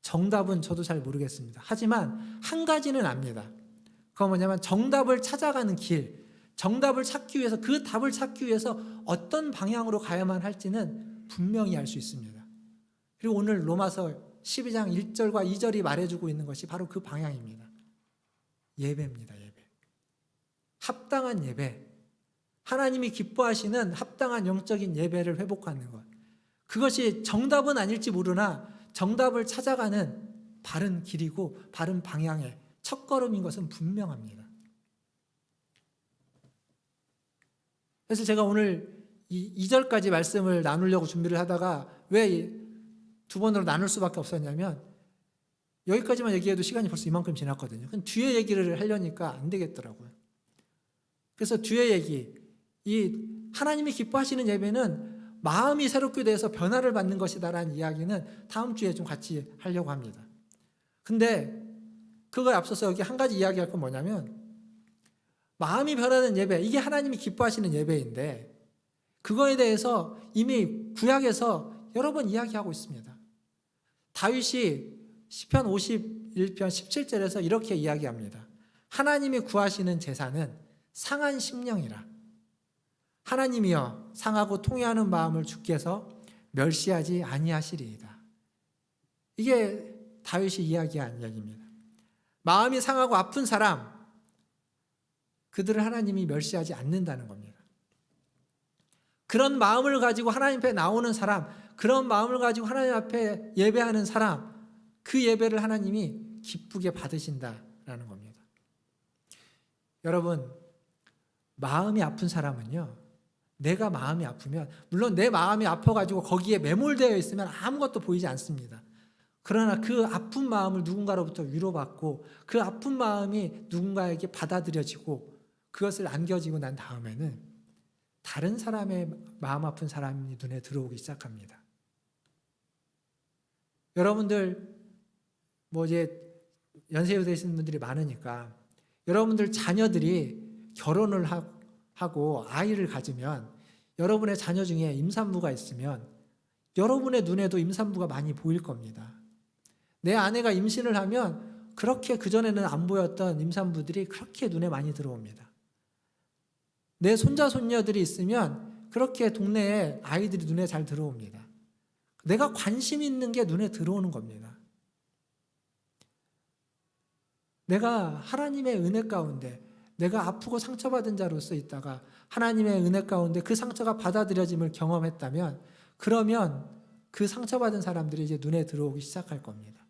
정답은 저도 잘 모르겠습니다. 하지만 한 가지는 압니다. 그건 뭐냐면 정답을 찾아가는 길, 정답을 찾기 위해서 그 답을 찾기 위해서 어떤 방향으로 가야만 할지는 분명히 알 수 있습니다. 그리고 오늘 로마서 12장 1절과 2절이 말해주고 있는 것이 바로 그 방향입니다. 예배입니다. 예배. 합당한 예배. 하나님이 기뻐하시는 합당한 영적인 예배를 회복하는 것. 그것이 정답은 아닐지 모르나 정답을 찾아가는 바른 길이고 바른 방향의 첫걸음인 것은 분명합니다. 그래서 제가 오늘 이 2절까지 말씀을 나누려고 준비를 하다가 왜 두 번으로 나눌 수밖에 없었냐면 여기까지만 얘기해도 시간이 벌써 이만큼 지났거든요. 그럼 뒤에 얘기를 하려니까 안 되겠더라고요. 그래서 뒤에 얘기, 이 하나님이 기뻐하시는 예배는 마음이 새롭게 돼서 변화를 받는 것이다라는 이야기는 다음 주에 좀 같이 하려고 합니다. 근데 그거에 앞서서 여기 한 가지 이야기할 건 뭐냐면 마음이 변하는 예배, 이게 하나님이 기뻐하시는 예배인데 그거에 대해서 이미 구약에서 여러 번 이야기하고 있습니다. 다윗이 시편 51편 17절에서 이렇게 이야기합니다. 하나님이 구하시는 제사는 상한 심령이라. 하나님이여 상하고 통회하는 마음을 주께서 멸시하지 아니하시리이다. 이게 다윗이 이야기한 이야기입니다. 마음이 상하고 아픈 사람, 그들을 하나님이 멸시하지 않는다는 겁니다. 그런 마음을 가지고 하나님 앞에 나오는 사람, 그런 마음을 가지고 하나님 앞에 예배하는 사람, 그 예배를 하나님이 기쁘게 받으신다라는 겁니다. 여러분, 마음이 아픈 사람은요, 내가 마음이 아프면, 물론 내 마음이 아파가지고 거기에 매몰되어 있으면 아무것도 보이지 않습니다. 그러나 그 아픈 마음을 누군가로부터 위로받고 그 아픈 마음이 누군가에게 받아들여지고 그것을 안겨지고 난 다음에는 다른 사람의 마음 아픈 사람이 눈에 들어오기 시작합니다. 여러분들 이제 연세가 되시는 분들이 많으니까 여러분들 자녀들이 결혼을 하고 아이를 가지면 여러분의 자녀 중에 임산부가 있으면 여러분의 눈에도 임산부가 많이 보일 겁니다. 내 아내가 임신을 하면 그렇게 그전에는 안 보였던 임산부들이 그렇게 눈에 많이 들어옵니다. 내 손자 손녀들이 있으면 그렇게 동네에 아이들이 눈에 잘 들어옵니다. 내가 관심 있는 게 눈에 들어오는 겁니다. 내가 하나님의 은혜 가운데 내가 아프고 상처받은 자로서 있다가 하나님의 은혜 가운데 그 상처가 받아들여짐을 경험했다면 그러면 그 상처받은 사람들이 이제 눈에 들어오기 시작할 겁니다.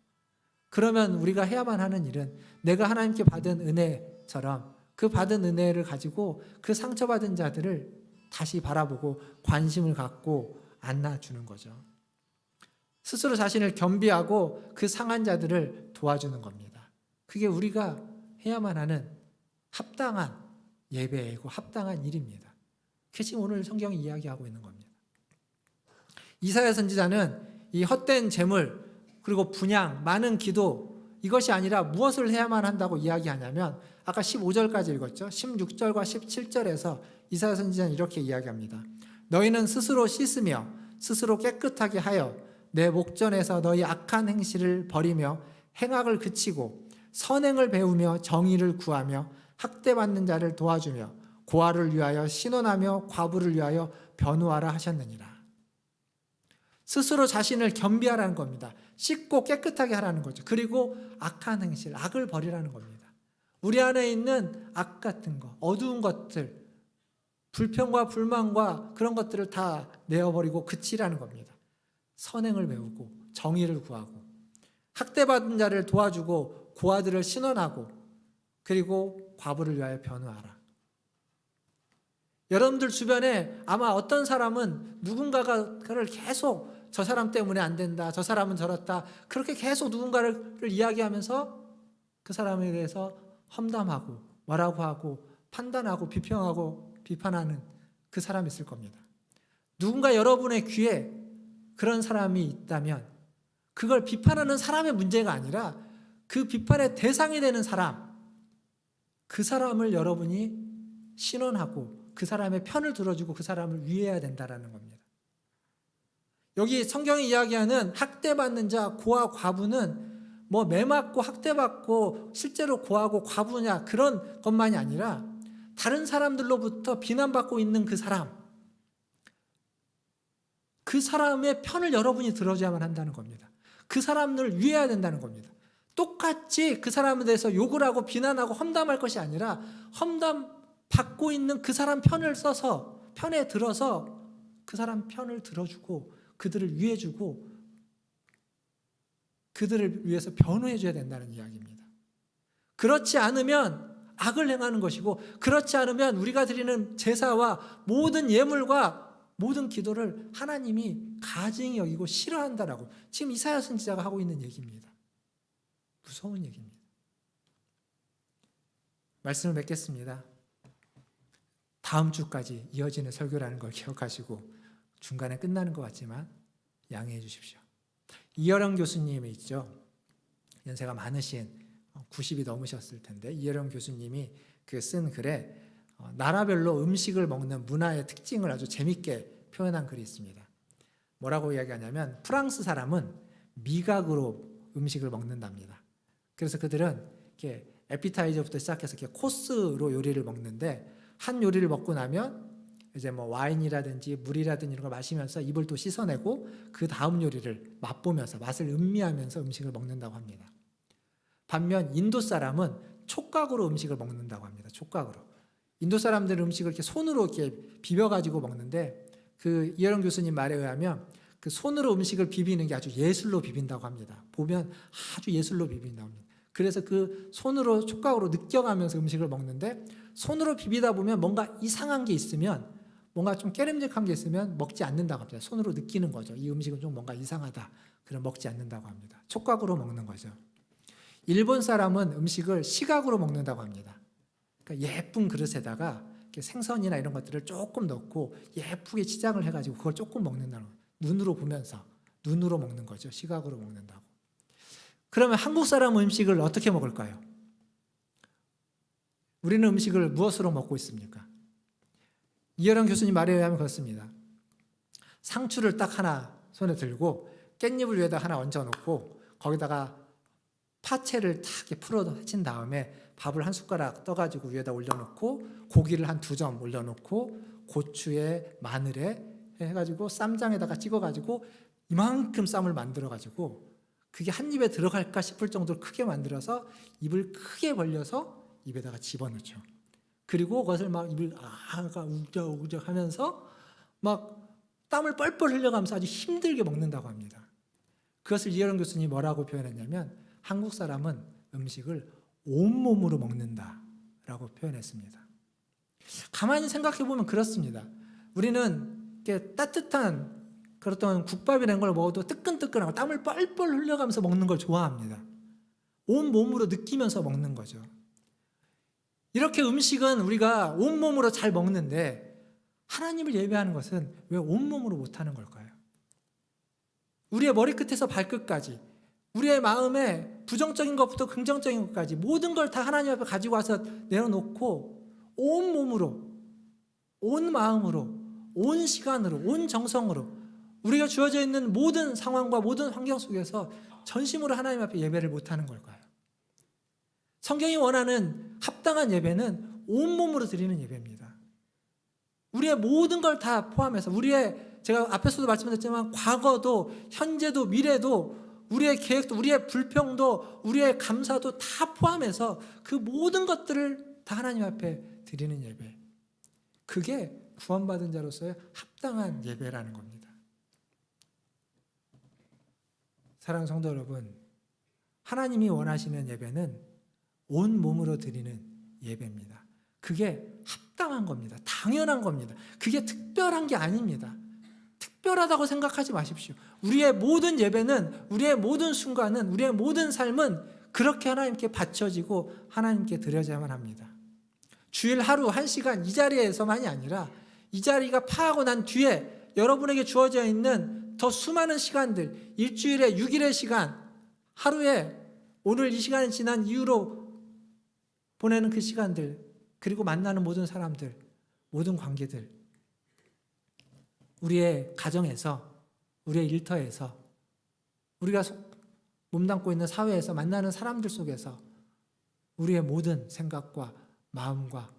그러면 우리가 해야만 하는 일은 내가 하나님께 받은 은혜처럼 그 받은 은혜를 가지고 그 상처받은 자들을 다시 바라보고 관심을 갖고 안아주는 거죠. 스스로 자신을 겸비하고 그 상한 자들을 도와주는 겁니다. 그게 우리가 해야만 하는 합당한 예배이고 합당한 일입니다. 그게 지금 오늘 성경이 이야기하고 있는 겁니다. 이사야 선지자는 이 헛된 재물 그리고 분양, 많은 기도 이것이 아니라 무엇을 해야만 한다고 이야기하냐면 아까 15절까지 읽었죠. 16절과 17절에서 이사야 선지자는 이렇게 이야기합니다. 너희는 스스로 씻으며 스스로 깨끗하게 하여 내 목전에서 너희 악한 행실을 버리며 행악을 그치고 선행을 배우며 정의를 구하며 학대받는 자를 도와주며 고아를 위하여 신원하며 과부를 위하여 변호하라 하셨느니라. 스스로 자신을 겸비하라는 겁니다. 씻고 깨끗하게 하라는 거죠. 그리고 악한 행실, 악을 버리라는 겁니다. 우리 안에 있는 악 같은 거, 어두운 것들, 불평과 불만과 그런 것들을 다 내어버리고 그치라는 겁니다. 선행을 배우고 정의를 구하고 학대받은 자를 도와주고 고아들을 신원하고 그리고 과부를 위하여 변호하라. 여러분들 주변에 아마 어떤 사람은 누군가가 그를 계속 저 사람 때문에 안 된다, 저 사람은 저렇다, 그렇게 계속 누군가를 이야기하면서 그 사람에 대해서 험담하고 뭐라고 하고 판단하고 비평하고 비판하는 그 사람이 있을 겁니다. 누군가 여러분의 귀에 그런 사람이 있다면 그걸 비판하는 사람의 문제가 아니라 그 비판의 대상이 되는 사람, 그 사람을 여러분이 신원하고 그 사람의 편을 들어주고 그 사람을 위해야 된다는 겁니다. 여기 성경이 이야기하는 학대받는 자, 고아, 과부는 뭐 매맞고 학대받고 실제로 고아고 과부냐 그런 것만이 아니라 다른 사람들로부터 비난받고 있는 그 사람의 편을 여러분이 들어줘야만 한다는 겁니다. 그 사람을 위해야 된다는 겁니다. 똑같이 그 사람에 대해서 욕을 하고 비난하고 험담할 것이 아니라 험담받고 있는 그 사람 편에 들어서 그 사람 편을 들어주고 그들을 위해주고 그들을 위해서 변호해줘야 된다는 이야기입니다. 그렇지 않으면 악을 행하는 것이고, 그렇지 않으면 우리가 드리는 제사와 모든 예물과 모든 기도를 하나님이 가증히 여기고 싫어한다라고 지금 이사야 선지자가 하고 있는 얘기입니다. 무서운 얘기입니다. 말씀을 맺겠습니다. 다음 주까지 이어지는 설교라는 걸 기억하시고 중간에 끝나는 것 같지만 양해해 주십시오. 이어령 교수님이 있죠. 연세가 많으신 90이 넘으셨을 텐데 이어령 교수님이 그 쓴 글에 나라별로 음식을 먹는 문화의 특징을 아주 재밌게 표현한 글이 있습니다. 뭐라고 이야기하냐면 프랑스 사람은 미각으로 음식을 먹는답니다. 그래서 그들은 이렇게 에피타이저부터 시작해서 이렇게 코스로 요리를 먹는데 한 요리를 먹고 나면 이제 뭐 와인이라든지 물이라든지 이런 걸 마시면서 입을 또 씻어내고 그 다음 요리를 맛보면서 맛을 음미하면서 음식을 먹는다고 합니다. 반면 인도 사람은 촉각으로 음식을 먹는다고 합니다. 촉각으로. 인도 사람들은 음식을 이렇게 손으로 이렇게 비벼가지고 먹는데 그 이어령 교수님 말에 의하면 그 손으로 음식을 비비는 게 아주 예술로 비빈다고 합니다. 보면 아주 예술로 비빈다고 합니다. 그래서 그 손으로 촉각으로 느껴가면서 음식을 먹는데 손으로 비비다 보면 뭔가 이상한 게 있으면 뭔가 좀 깨름직한 게 있으면 먹지 않는다고 합니다. 손으로 느끼는 거죠. 이 음식은 좀 뭔가 이상하다. 그럼 먹지 않는다고 합니다. 촉각으로 먹는 거죠. 일본 사람은 음식을 시각으로 먹는다고 합니다. 그러니까 예쁜 그릇에다가 이렇게 생선이나 이런 것들을 조금 넣고 예쁘게 치장을 해가지고 그걸 조금 먹는다는 거예요. 눈으로 보면서 눈으로 먹는 거죠. 시각으로 먹는다고. 그러면 한국 사람 음식을 어떻게 먹을까요? 우리는 음식을 무엇으로 먹고 있습니까? 이어령 교수님 말에 의하면 그렇습니다. 상추를 딱 하나 손에 들고 깻잎을 위에다 하나 얹어놓고 거기다가 파채를 탁 이렇게 풀어 헤친 다음에 밥을 한 숟가락 떠가지고 위에다 올려놓고 고기를 한 2점 올려놓고 고추에 마늘에 해가지고 쌈장에다가 찍어가지고 이만큼 쌈을 만들어가지고 그게 한 입에 들어갈까 싶을 정도로 크게 만들어서 입을 크게 벌려서 입에다가 집어넣죠. 그리고 그것을 막 입을 우적우적 하면서 막 땀을 뻘뻘 흘려가면서 아주 힘들게 먹는다고 합니다. 그것을 이어령 교수님이 뭐라고 표현했냐면 한국 사람은 음식을 온몸으로 먹는다라고 표현했습니다. 가만히 생각해 보면 그렇습니다. 우리는 이렇게 따뜻한 그렇던 국밥이라는 걸 먹어도 뜨끈뜨끈하고 땀을 뻘뻘 흘려가면서 먹는 걸 좋아합니다. 온몸으로 느끼면서 먹는 거죠. 이렇게 음식은 우리가 온몸으로 잘 먹는데 하나님을 예배하는 것은 왜 온몸으로 못하는 걸까요? 우리의 머리끝에서 발끝까지 우리의 마음에 부정적인 것부터 긍정적인 것까지 모든 걸 다 하나님 앞에 가지고 와서 내려놓고 온몸으로, 온 마음으로, 온 시간으로, 온 정성으로 우리가 주어져 있는 모든 상황과 모든 환경 속에서 전심으로 하나님 앞에 예배를 못하는 걸까요? 성경이 원하는 합당한 예배는 온몸으로 드리는 예배입니다. 우리의 모든 걸 다 포함해서 제가 앞에서도 말씀드렸지만 과거도 현재도 미래도 우리의 계획도 우리의 불평도 우리의 감사도 다 포함해서 그 모든 것들을 다 하나님 앞에 드리는 예배. 그게 구원받은 자로서의 합당한 예배라는 겁니다. 사랑하는 성도 여러분, 하나님이 원하시는 예배는 온 몸으로 드리는 예배입니다. 그게 합당한 겁니다. 당연한 겁니다. 그게 특별한 게 아닙니다. 특별하다고 생각하지 마십시오. 우리의 모든 예배는, 우리의 모든 순간은, 우리의 모든 삶은 그렇게 하나님께 바쳐지고 하나님께 드려져야만 합니다. 주일 하루 1시간 이 자리에서만이 아니라 이 자리가 파하고 난 뒤에 여러분에게 주어져 있는 더 수많은 시간들, 일주일에 6일의 시간, 하루에 오늘 이 시간이 지난 이후로 보내는 그 시간들, 그리고 만나는 모든 사람들, 모든 관계들, 우리의 가정에서, 우리의 일터에서, 우리가 몸담고 있는 사회에서 만나는 사람들 속에서 우리의 모든 생각과 마음과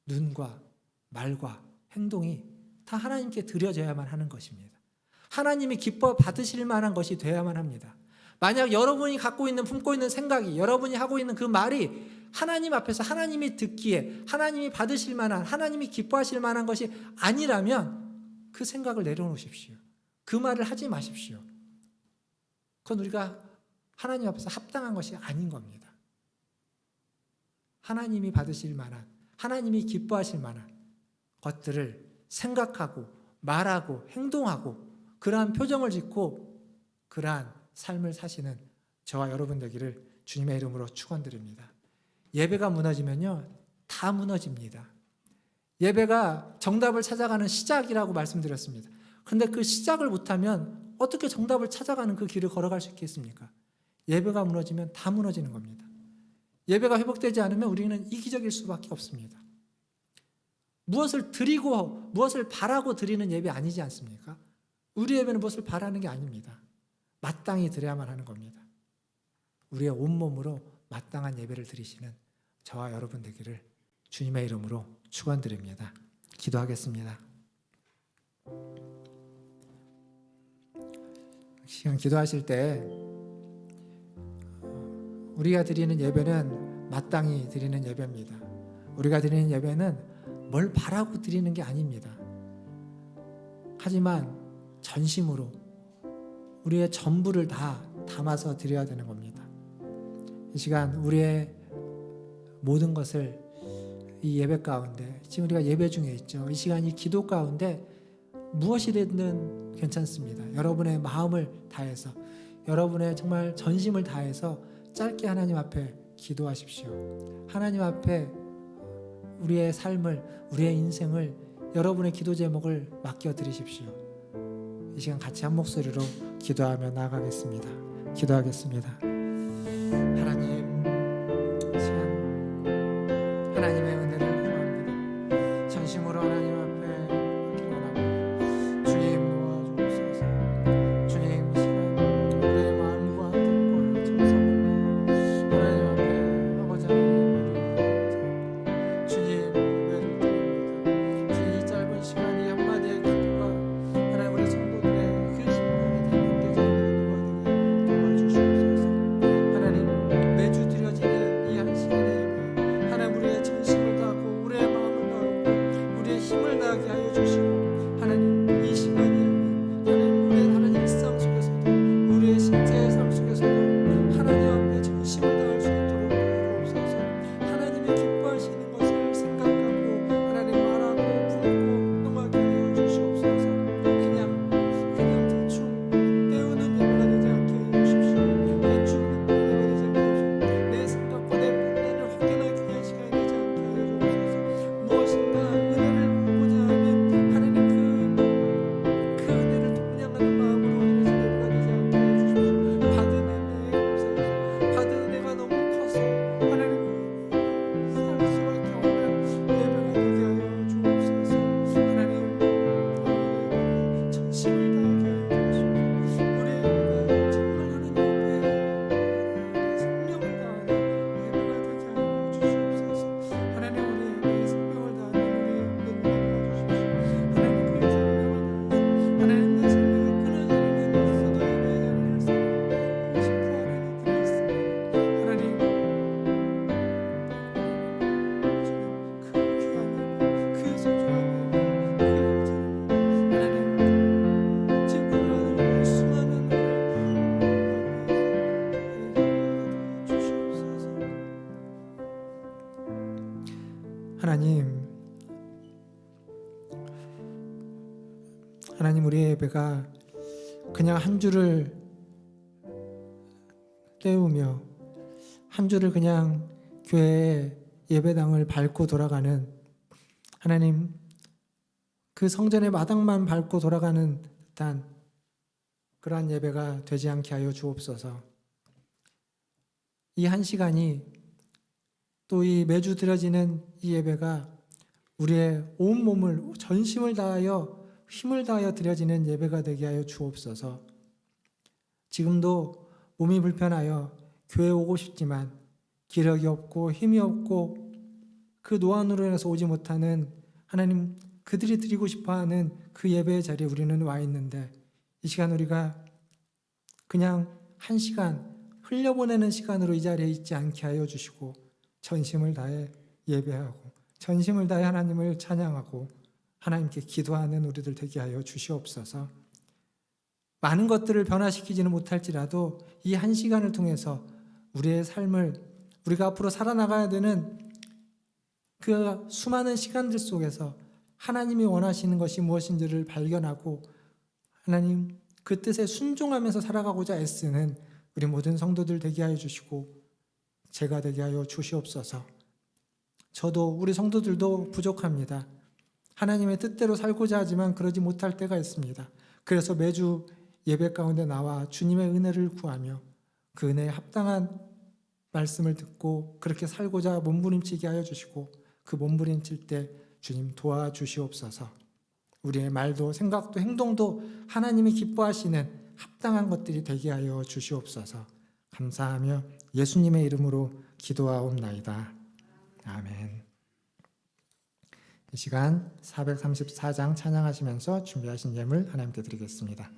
눈과 말과 행동이 다 하나님께 드려져야만 하는 것입니다. 하나님이 기뻐 받으실 만한 것이 되어야만 합니다. 만약 여러분이 갖고 있는, 품고 있는 생각이, 여러분이 하고 있는 그 말이 하나님 앞에서 하나님이 듣기에, 하나님이 받으실 만한, 하나님이 기뻐하실 만한 것이 아니라면 그 생각을 내려놓으십시오. 그 말을 하지 마십시오. 그건 우리가 하나님 앞에서 합당한 것이 아닌 겁니다. 하나님이 받으실 만한, 하나님이 기뻐하실 만한 것들을 생각하고 말하고 행동하고 그러한 표정을 짓고 그러한 삶을 사시는 저와 여러분 되기를 주님의 이름으로 축원드립니다. 예배가 무너지면요, 다 무너집니다. 예배가 정답을 찾아가는 시작이라고 말씀드렸습니다. 그런데 그 시작을 못하면 어떻게 정답을 찾아가는 그 길을 걸어갈 수 있겠습니까? 예배가 무너지면 다 무너지는 겁니다. 예배가 회복되지 않으면 우리는 이기적일 수밖에 없습니다. 무엇을 드리고 무엇을 바라고 드리는 예배 아니지 않습니까? 우리 예배는 무엇을 바라는 게 아닙니다. 마땅히 드려야만 하는 겁니다. 우리의 온몸으로 마땅한 예배를 드리시는 저와 여러분 되기를 주님의 이름으로 축원드립니다. 기도하겠습니다. 시간 기도하실 때 우리가 드리는 예배는 마땅히 드리는 예배입니다. 우리가 드리는 예배는 뭘 바라고 드리는 게 아닙니다. 하지만 전심으로 우리의 전부를 다 담아서 드려야 되는 겁니다. 이 시간 우리의 모든 것을 이 예배 가운데, 지금 우리가 예배 중에 있죠. 이 시간 이 기도 가운데 무엇이 되든 괜찮습니다. 여러분의 마음을 다해서, 여러분의 정말 전심을 다해서 짧게 하나님 앞에 기도하십시오. 하나님 앞에 우리의 삶을, 우리의 인생을, 여러분의 기도 제목을 맡겨드리십시오. 이 시간 같이 한 목소리로 기도하며 나아가겠습니다. 기도하겠습니다. 하나님, 이 시간 하나님의 은혜를 구합니다. 전심으로 하나님 앞에 기도합니다. 주님 도와주옵소서. 주님, 이 시간 우리의 마음과 뜻과 정성을 하나님 앞에 아버지 하나님, 주님 예배를 드립니다. 주님, 이 짧은 시간 이 한마디의 기도가 하나님 우리 성도들의 그 심령이 담겨 되는 도와주시옵소서. 하나님, 매주 드려지는 이 한 시간의 예배, 하나님 우리의 전심을 다하고 우리의 마음을 다하고 우리의 힘을 다하게 하여 주시고, 하나님 이 시간이 하나님 우리의 다른 일상 속에서도, 우리의 신체의 삶 속에서도 하나님 앞에 전심을 다할 수 있도록 도와주옵소서. 하나님이 기뻐하시는 것을 생각하고 하나님 말하고 품고 행동하게 하여 주시옵소서. 그냥 대충 때우는 예배가 되지 않게 해 주십시오. 대충 예배가 되지 않게 해 주십시오. 내 생각과 내 판단을 확인하기 위한 시간이 되지 않게 하여 주옵소서. 무엇인가 은혜를 보고자 하면 하나님 그 은혜를 동량하는 마음으로 드려진 예배가 되지 않게 해 주십시오. 받은 은혜에 감사해서, 받은 은혜가 너무 커서 하나님 살 수밖에 없는 예배가 되게 하여 주옵소서. 하나님, 우리의 전심을 다하게 하여 주옵소서. 우리의 예배가 정말 하나님 앞에 생명을 다하는 예배가 되게 하여 주시옵소서. 하나님, 우리의 예배에 생명을 다하는 우리의 예배가 주십시오. 하나님, 그 생명을 다해서 하나님 내 생명이 끊어지는 있어도 예배의 자리를 쌓고 싶어 하나님 드리겠습니다. 하나님, 그 귀한 예배, 그 소중한 예배, 그 거룩한 예배, 하나님 지구를 수많은 주시옵소서. 하나님, 우리의 예배가 그냥 한 주를 때우며 한 주를 그냥 교회의 예배당을 밟고 돌아가는, 하나님, 그 성전의 마당만 밟고 돌아가는 듯한 그러한 예배가 되지 않게 하여 주옵소서. 이 한 시간이, 또 이 매주 드려지는 이 예배가 우리의 온 몸을, 전심을 다하여 힘을 다하여 드려지는 예배가 되게 하여 주옵소서. 지금도 몸이 불편하여 교회에 오고 싶지만 기력이 없고 힘이 없고 그 노안으로 인해서 오지 못하는, 하나님, 그들이 드리고 싶어하는 그 예배의 자리에 우리는 와 있는데, 이 시간 우리가 그냥 한 시간 흘려보내는 시간으로 이 자리에 있지 않게 하여 주시고, 전심을 다해 예배하고 전심을 다해 하나님을 찬양하고 하나님께 기도하는 우리들 되게 하여 주시옵소서. 많은 것들을 변화시키지는 못할지라도 이 한 시간을 통해서 우리의 삶을, 우리가 앞으로 살아나가야 되는 그 수많은 시간들 속에서 하나님이 원하시는 것이 무엇인지를 발견하고 하나님 그 뜻에 순종하면서 살아가고자 애쓰는 우리 모든 성도들 되게 하여 주시고 제가 되게 하여 주시옵소서. 저도, 우리 성도들도 부족합니다. 하나님의 뜻대로 살고자 하지만 그러지 못할 때가 있습니다. 그래서 매주 예배 가운데 나와 주님의 은혜를 구하며 그 은혜에 합당한 말씀을 듣고 그렇게 살고자 몸부림치게 하여 주시고, 그 몸부림칠 때 주님 도와주시옵소서. 우리의 말도 생각도 행동도 하나님이 기뻐하시는 합당한 것들이 되게 하여 주시옵소서. 감사하며 예수님의 이름으로 기도하옵나이다. 아멘. 이 시간 434장 찬양하시면서 준비하신 예물 하나님께 드리겠습니다.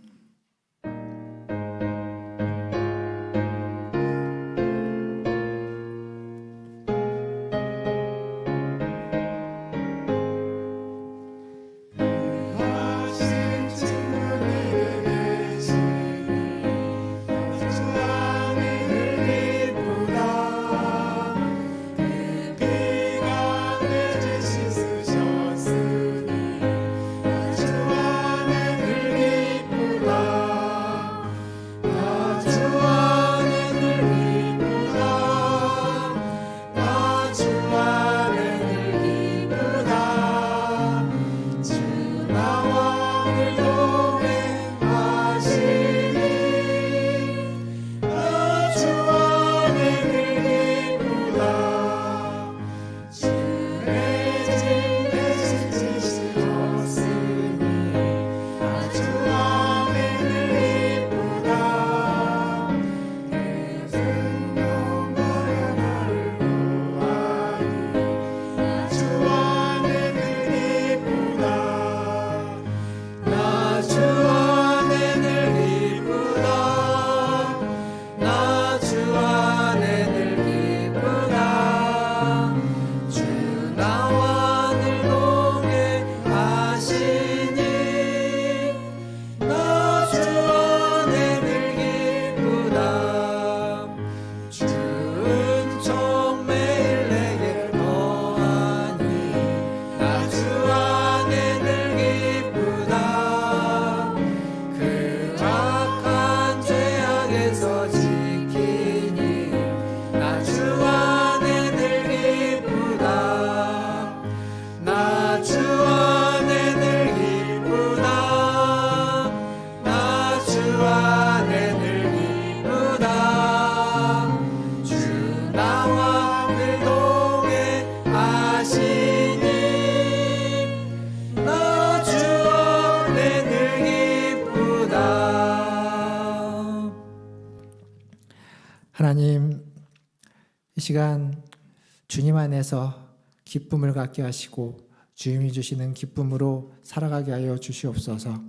하나님, 이 시간 주님 안에서 기쁨을 갖게 하시고 주님이 주시는 기쁨으로 살아가게 하여 주시옵소서.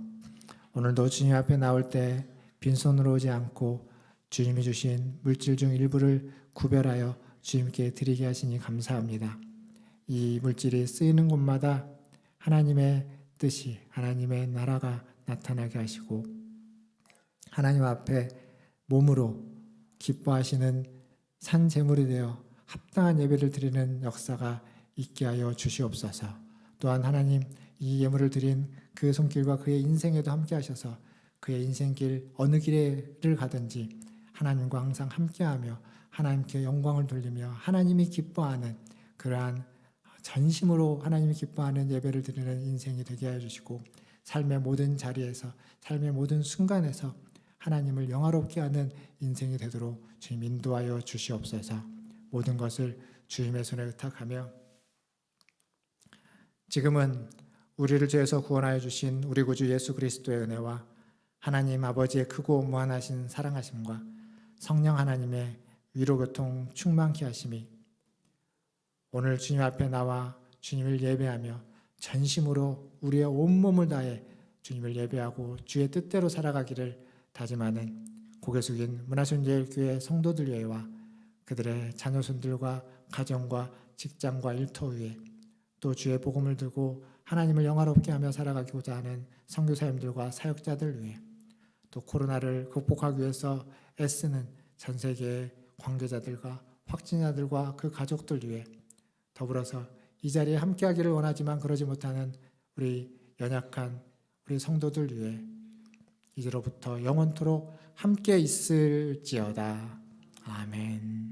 오늘도 주님 앞에 나올 때 빈손으로 오지 않고 주님이 주신 물질 중 일부를 구별하여 주님께 드리게 하시니 감사합니다. 이 물질이 쓰이는 곳마다 하나님의 뜻이, 하나님의 나라가 나타나게 하시고 하나님 앞에 몸으로 기뻐하시는 산 제물이 되어 합당한 예배를 드리는 역사가 있게 하여 주시옵소서. 또한 하나님, 이 예물을 드린 그 손길과 그의 인생에도 함께 하셔서 그의 인생길 어느 길을 가든지 하나님과 항상 함께하며 하나님께 영광을 돌리며 하나님이 기뻐하는 그러한 전심으로 하나님이 기뻐하는 예배를 드리는 인생이 되게 하여 주시고 삶의 모든 자리에서 삶의 모든 순간에서 하나님을 영화롭게 하는 인생이 되도록 주님 인도하여 주시옵소서. 모든 것을 주님의 손에 의탁하며 지금은 우리를 죄에서 구원하여 주신 우리 구주 예수 그리스도의 은혜와 하나님 아버지의 크고 무한하신 사랑하심과 성령 하나님의 위로 교통 충만케 하심이 오늘 주님 앞에 나와 주님을 예배하며 전심으로 우리의 온몸을 다해 주님을 예배하고 주의 뜻대로 살아가기를 다짐하는 고개 숙인 문화순례교회 성도들 위에와 그들의 자녀손들과 가정과 직장과 일터 위에 또 주의 복음을 들고 하나님을 영화롭게 하며 살아가고자 하는 선교사님들과 사역자들 위해 또 코로나를 극복하기 위해서 애쓰는 전 세계의 관계자들과 확진자들과 그 가족들 위해 더불어서 이 자리에 함께하기를 원하지만 그러지 못하는 우리 연약한 우리 성도들 위해 이제로부터 영원토록 함께 있을지어다. 아멘.